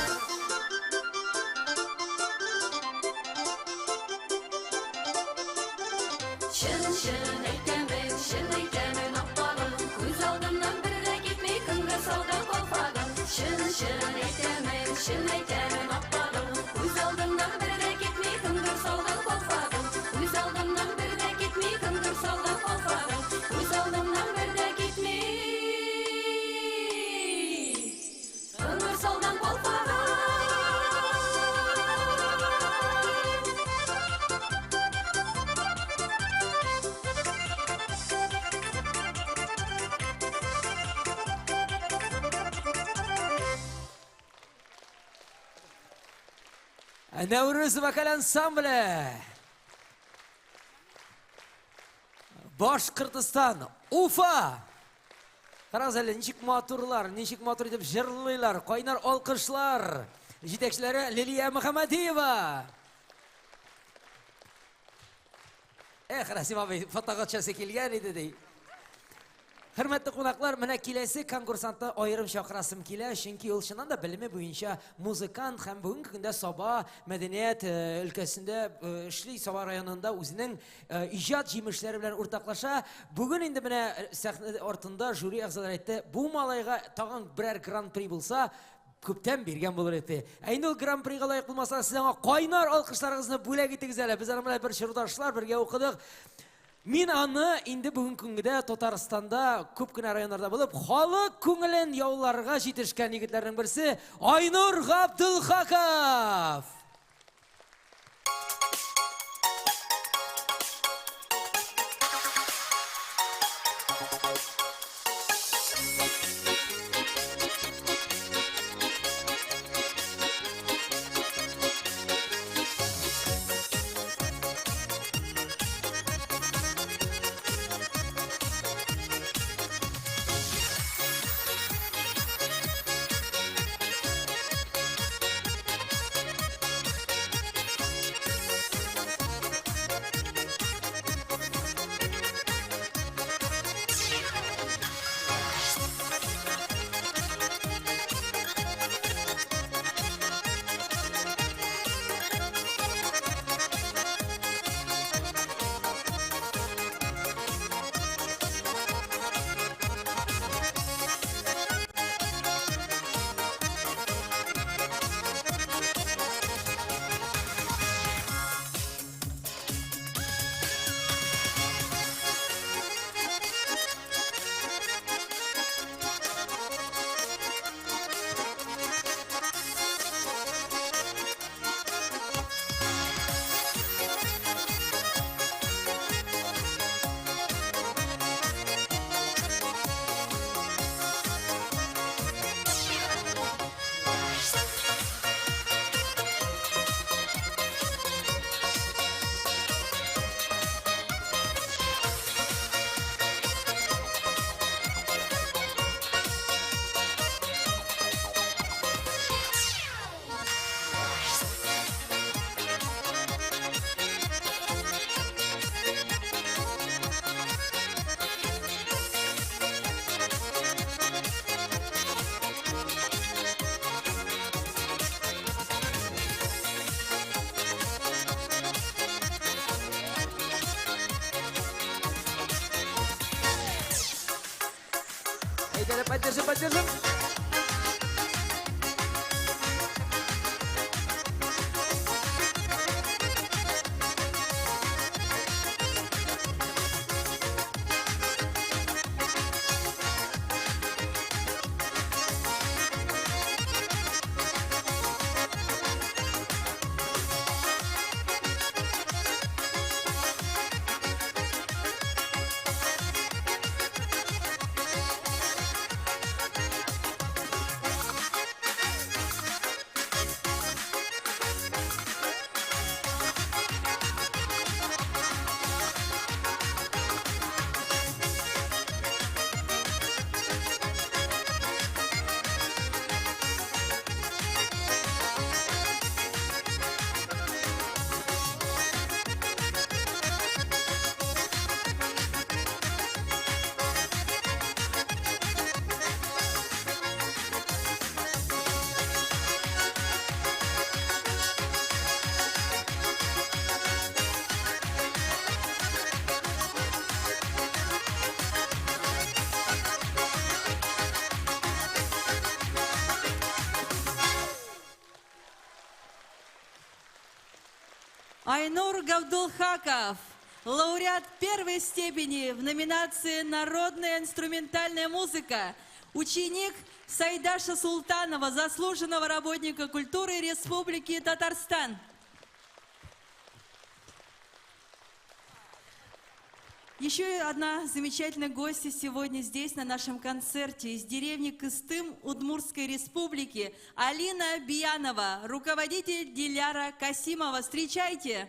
Şın eytemin aptalım, Göz aldımdan bir de gitmey kıngır saldan kolpadım. Şın eytemin aptalım, Göz aldımdan bir de gitmey kıngır saldan kolpadım. Göz aldımdan bir de gitmey kıngır saldan kolpadım. Göz aldımdan bir de gitmey kıngır saldan kolpadım. Nevruz vokal ansambli. Boshqirdiston, Ufa. Qarаңыз әле, ничек матур итеп җырлыйлар, кайнар алкышлар. Җитәкчеләре Лилия Мөхәммәдиева. Расим абый фотога төшәсе килгән иде ди. Hürmetli qonaqlar, менә киләсе конкурсантны аерым чакырасым килә, чөнки ул чыннан да белеме буенча музыкант һәм бүгенге көндә Саба мәдәният өлкәсендә эшли, Саба районында үзенең иҗат җимешләре белән уртаклаша. Бүген инде менә сәхнә артында жюри әгъзалары әйтте, бу малайга тагын берәр гран-при булса, күптән биргән булыр иде. Инде ул гран-прига лаек булмаса, сез аңа кайнар алкышларыгызны бүләк итегез әле. Без аны бер чырдашлар бергә укыдык. Мин аны инде бүген көндә Татарстанда күп кенә районнарда булып, халык күңелен яуларга җитешкән егетләрнең берсе Айнур Габдулхаков. Поддержим. Айнур Габдулхаков, лауреат первой степени в номинации «Народная инструментальная музыка», ученик Сайдаша Султанова, заслуженного работника культуры Республики Татарстан. Еще одна замечательная гостья сегодня здесь, на нашем концерте, из деревни Кыстым Удмуртской республики, Алина Биянова, руководитель Диляра Касимова. Встречайте!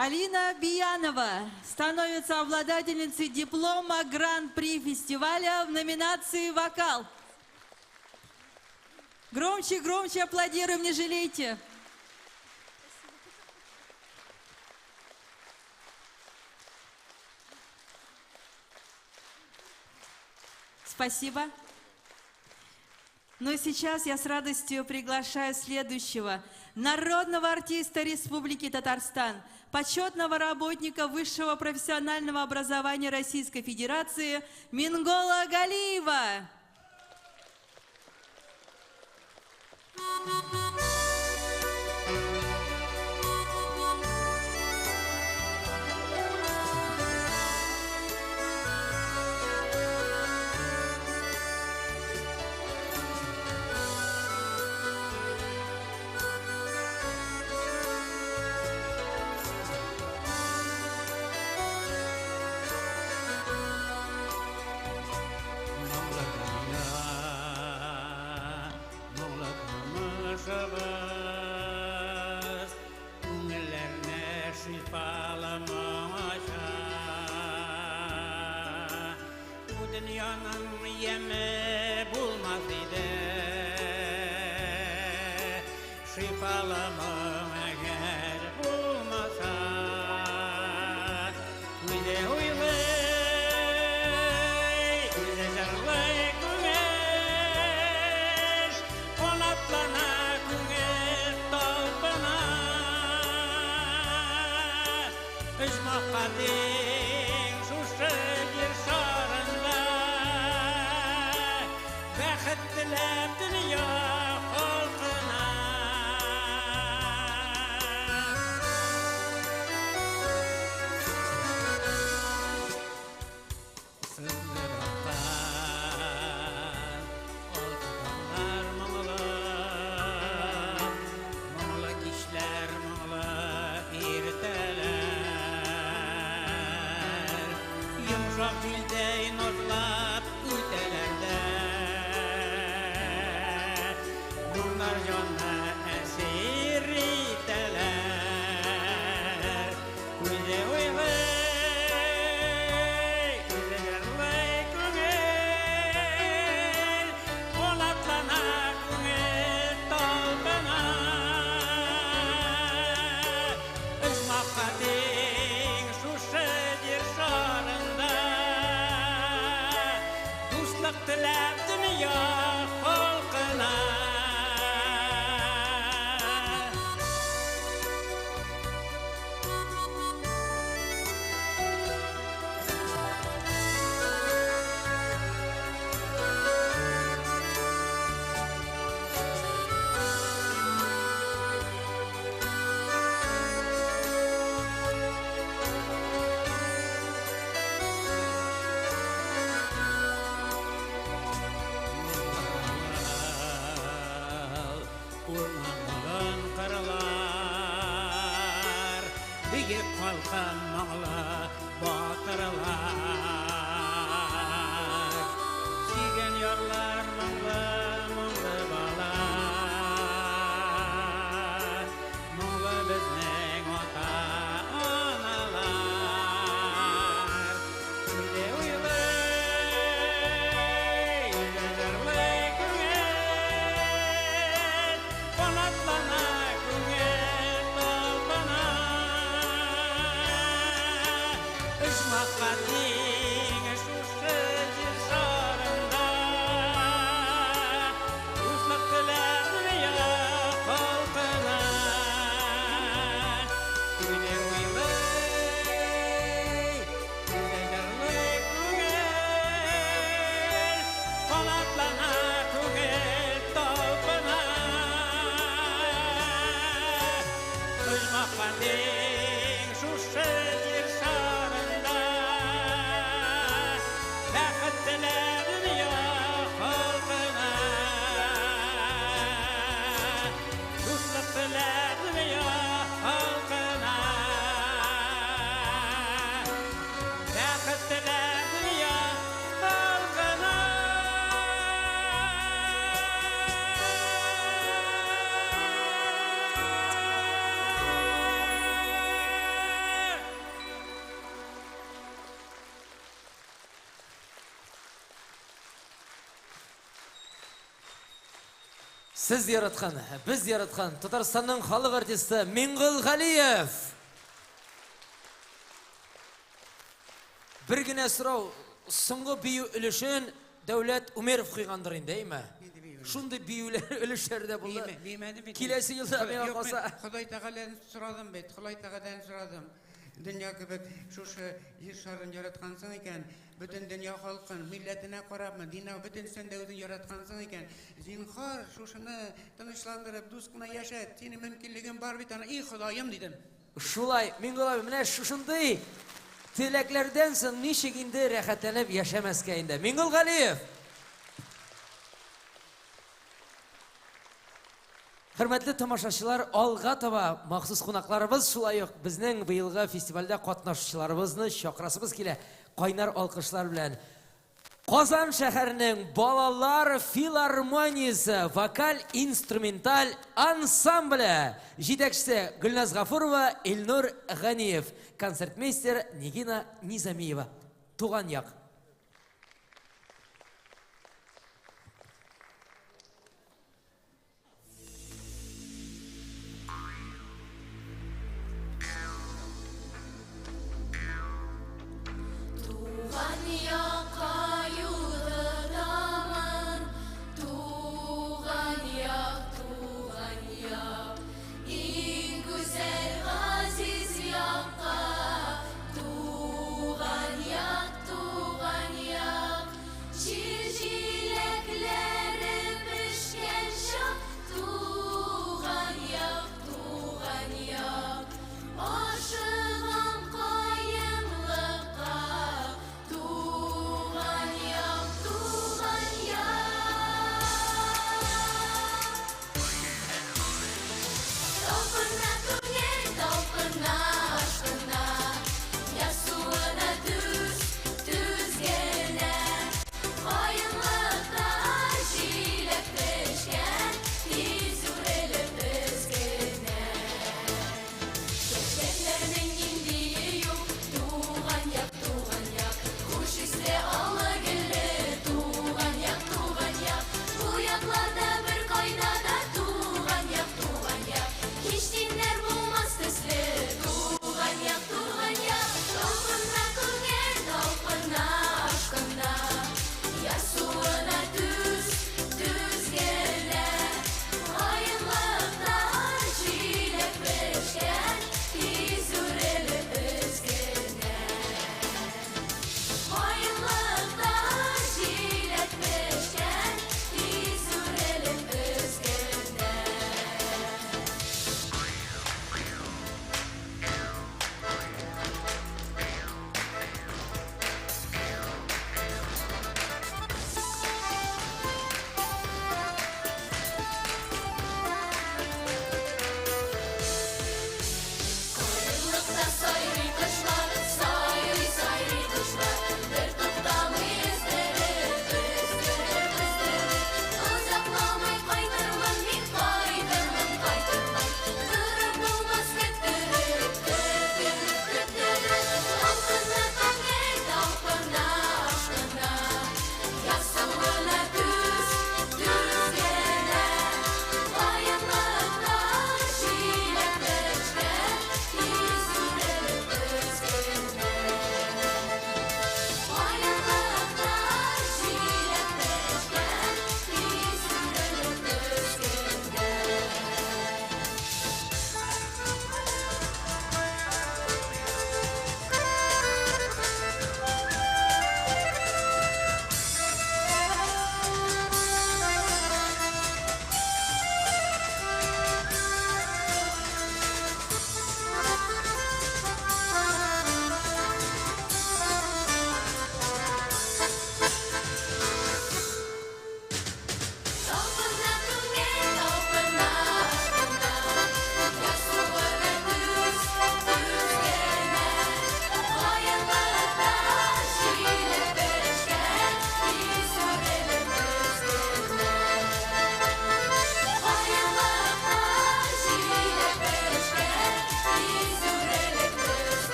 Алина Биянова становится обладательницей диплома Гран-при фестиваля в номинации «Вокал». Громче, громче аплодируем, не жалейте. Спасибо. Ну и сейчас я с радостью приглашаю следующего народного артиста Республики Татарстан, почетного работника высшего профессионального образования Российской Федерации Мингола Галиева. Dünyanın yemi bulmaz idi şifalımı eğer bulmasa Güze uylay, güze jarlay güneş Konatlana güneş talpına Üzmakka din şuşu bir şarında Dilep dünya halkına Sığdırıktan oldular mağla Mağla kişiler mağla irteler Yumuşak dilde nozlap ütelerde Bunlar canlı esir iteler Güze uylay, güze jarlay güngel Ponatlana güngel talbana Üzmakka din şuşu bir şarında Dostluk dilep dünya halkına Urmanların karalar Bigip kalkan mağla batırlar Sigen yarlar mağla mağla balar Mağla bizning ota analar Güze uylay, güze jarlay güngel Ponatlana güngel talbana Üzmakka din şuşu bir şarında Сіз яратқан, біз яратқан Татарстанның халық артисті Мингул Ғалиев. Bir gine sırau, соңғы бию үлішін Дәулет Умеров қойғандыр енді, ме? Шундай биюлер үлішерде болды. Келесі жылда мен қалса. Құдай тағаладан сұрадым бет, Құдай тағаладан сұрадым. Дүния кебек шушы жер шарын яратқансың екен, бүтін дүния халқын, милләтіне қарапмын, дина бүтін сен дәудің яратқансың екен. Зинхар шушыны тынышландырып, дұсқына яшат, сені мүмкінлігін бар бит ана, ей Құдайым дедім. Шулай, Мингул abi, менә шушындай тілеклерден соң нишек инде рәхәтләнеп яшәмәскә инде. Мингул Ғалиев. Хөрмәтле тамашачылар, алга таба махсус кунакларыбыз, шулай ук безнең быелгы фестивальдә катнашучыларыбызны чакырасыбыз килә. Кайнар алкышлар белән Казан шәһәренең балалар филармониясе вокаль-инструменталь ансамбле җитәкчесе Гөлназ Гафурова, Илнур Ганиев, концертмейстер Нигина Низамиева. Туган як. Туган як, туган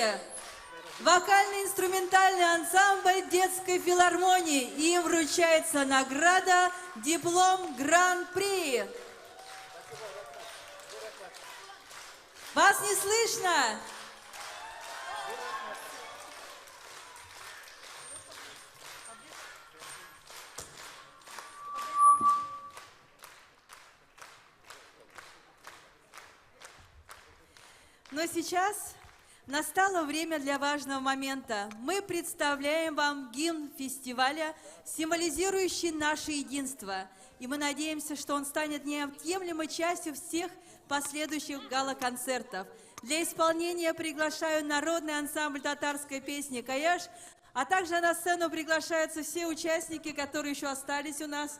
зрители, вокально-инструментальный ансамбль детской филармонии. Им вручается награда диплом Гран-при. Вас не слышно? Но сейчас настало время для важного момента. Мы представляем вам гимн фестиваля, символизирующий наше единство. И мы надеемся, что он станет неотъемлемой частью всех последующих гала-концертов. Для исполнения приглашаю народный ансамбль татарской песни «Каяш», а также на сцену приглашаются все участники, которые еще остались у нас.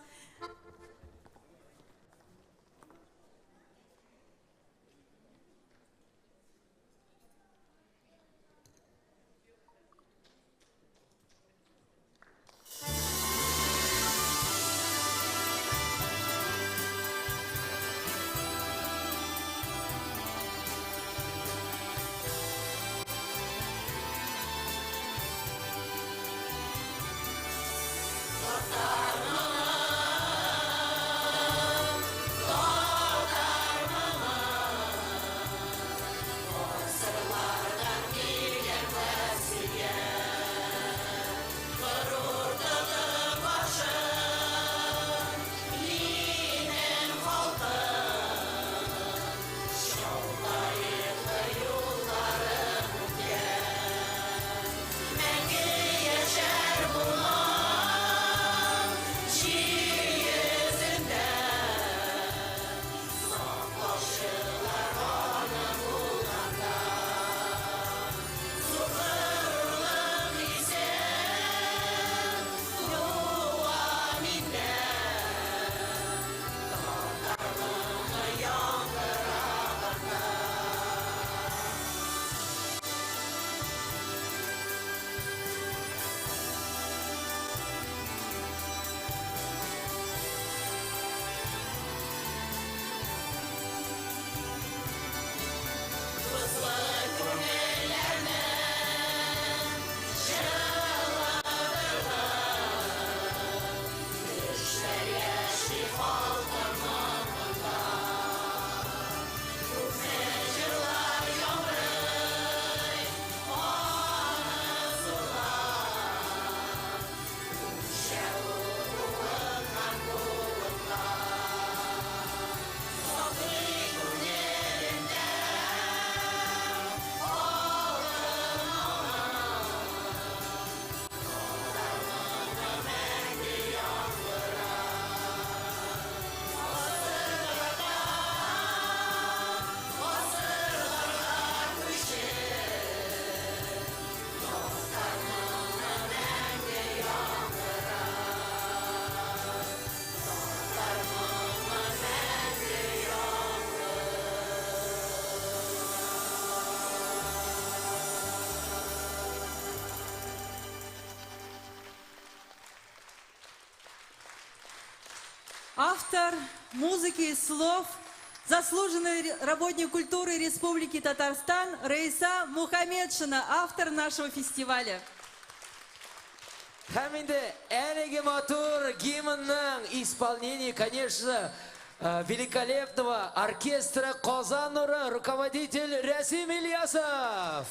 Автор музыки и слов, заслуженный работник культуры Республики Татарстан Раиса Мухаммедшина, автор нашего фестиваля. Һәм инде әлеге матур гимнның исполнении, конечно, великолепного оркестра «Казан нуры» руководитель Расим Ильясов.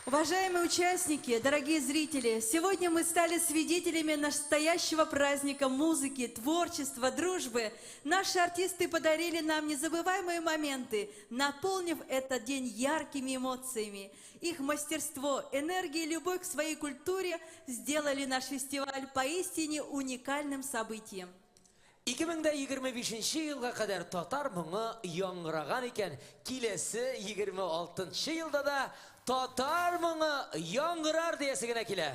Уважаемые участники, дорогие зрители, сегодня мы стали свидетелями настоящего праздника музыки, творчества, дружбы. Наши артисты подарили нам незабываемые моменты, наполнив этот день яркими эмоциями. Их мастерство, энергия и любовь к своей культуре сделали наш фестиваль поистине уникальным событием. 2025 елга кадәр татар моңы яңгыраган икән, киләсе 26 елда да татар моңы яңгырар диясе генә килә.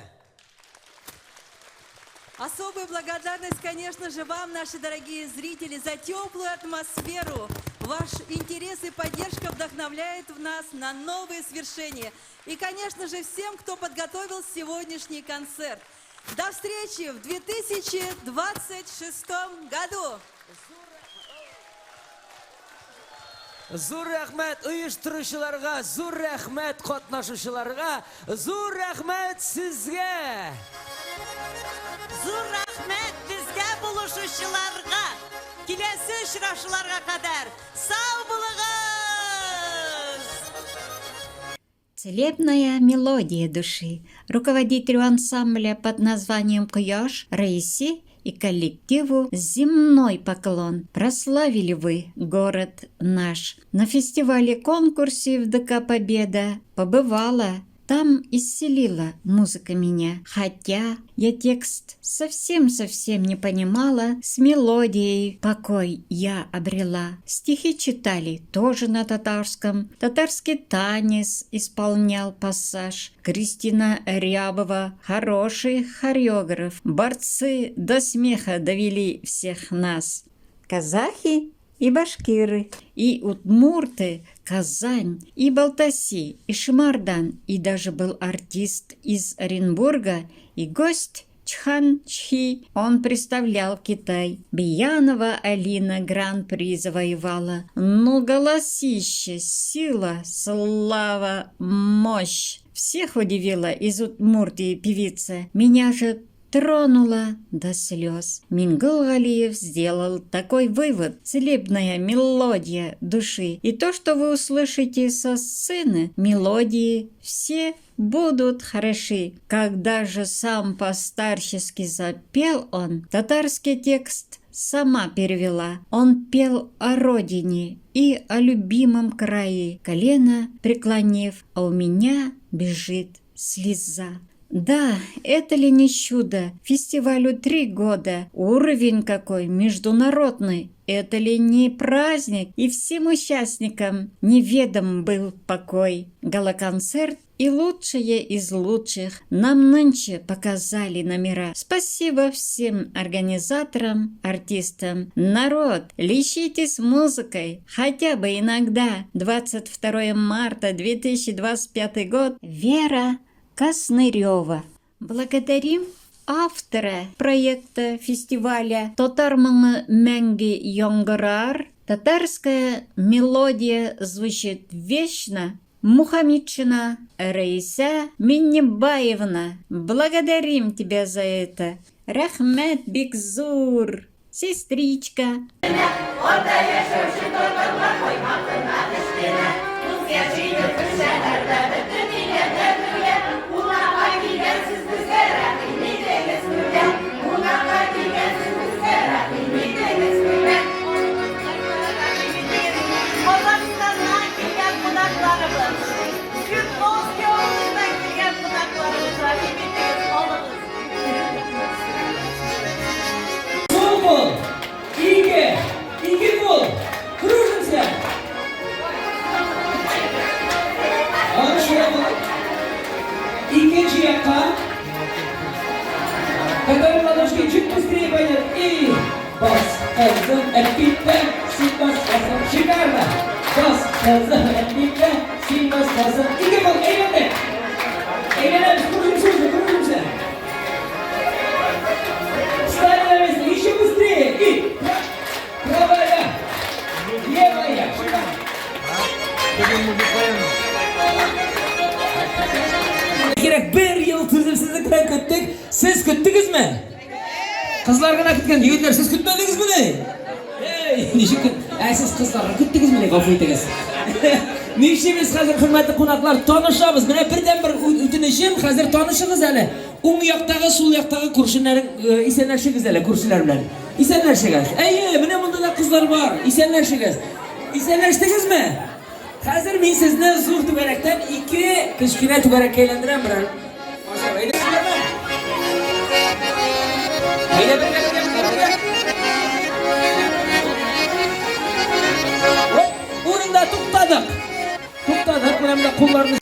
Особая благодарность, конечно же, вам, наши дорогие зрители, за теплую атмосферу. Ваш интерес и поддержка вдохновляет в нас на новые свершения. И, конечно же, всем, кто подготовил сегодняшний концерт. До встречи в 2026 году! Зур рәхмәт оештыручыларга, зур рәхмәт катнашучыларга, зур рәхмәт сезгә. Зур рәхмәт безгә булышучыларга. Киләсе очрашуларга кадәр сау булыгыз! Целебная мелодия души. Руководителю ансамбля под названием «Куяш» Раисе и коллективу земной поклон. Прославили вы город наш. На фестивале-конкурсе в ДК «Победа» побывала. Там исцелила музыка меня, хотя я текст совсем-совсем не понимала, с мелодией покой я обрела. Стихи читали тоже на татарском, татарский танец исполнял пассаж. Кристина Рябова, хороший хореограф, борцы до смеха довели всех нас. Казахи и башкиры, и удмурты, Казань, и Балтаси, и Шимардан, и даже был артист из Оренбурга, и гость Чхан Чхи, он представлял Китай. Биянова Алина гран-при завоевала. Ну, голосище, сила, слава, мощь. Всех удивила из Удмуртии певица. Меня же тронула до слез. Мингул Галиев сделал такой вывод. Целебная мелодия души. И то, что вы услышите со сцены, мелодии все будут хороши. Когда же сам по-старчески запел он, татарский текст сама перевела. Он пел о родине и о любимом крае, колено преклонив, а у меня бежит слеза. Да, это ли не чудо? Фестивалю 3 года. Уровень какой международный. Это ли не праздник? И всем участникам неведом был покой. Гала-концерт и лучшие из лучших нам нынче показали номера. Спасибо всем организаторам, артистам. Народ, лечитесь музыкой. Хотя бы иногда. 22 марта 2025 год. Вера Коснырева. Благодарим автора проекта фестиваля «Татармыңы мәңгі яңгырар». Татарская мелодия звучит вечно. Мухаммедшина Раиса Миннебаевна. Благодарим тебя за это. Рахмет Бикзур. Сестричка. Футбол! Иги гол! Кружимся! Иkinci yakta Katarın ладошки чуть быстрее пойдет и бас, козын, әлпитті, син бас, козын, шикарно! Бас, козын, әлпитті, син бас, козын, иги гол, эйленді! Эйленеміз, кружимся! Встали на место, еще быстрее! И правая, левая, шикарно! Керек bir yıl tüzümsüzlükten küttük. Siz küttünüz mü? Kızlar gana kütken. Yigitler siz kütmediniz mi ne? Hey, nişik küt? Siz kızlarga küttünüz mü ne? Gafı etiniz. Nişimiz hazır hürmetli konaklar tanışamız. Mine birden bir ütinişim hazır tanışınız hele. Oң yaqtagı, sol yaqtagı kurşunların isenleşiniz hele kurşular bilen. İsenleşiniz. Ey, mine bunda da kızlar var. İsenleşiniz. İsenleştiniz mi? Hazır men sizni zo'r tubarakdan 2 kichkina tubarakka aylantiram birar. O'rinda to'xtadik. Mana bunda qo'llarimiz.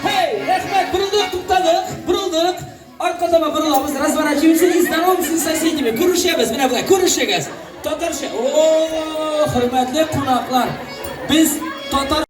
Hey, rahmat, burildik. Orqa tomon burilamiz. Razворачиваемся, знакомимся с соседями. Ko'rishamiz, mana bular, ko'rishamiz. Tatarcha. Hurmatli qonaqlar. Biz tatar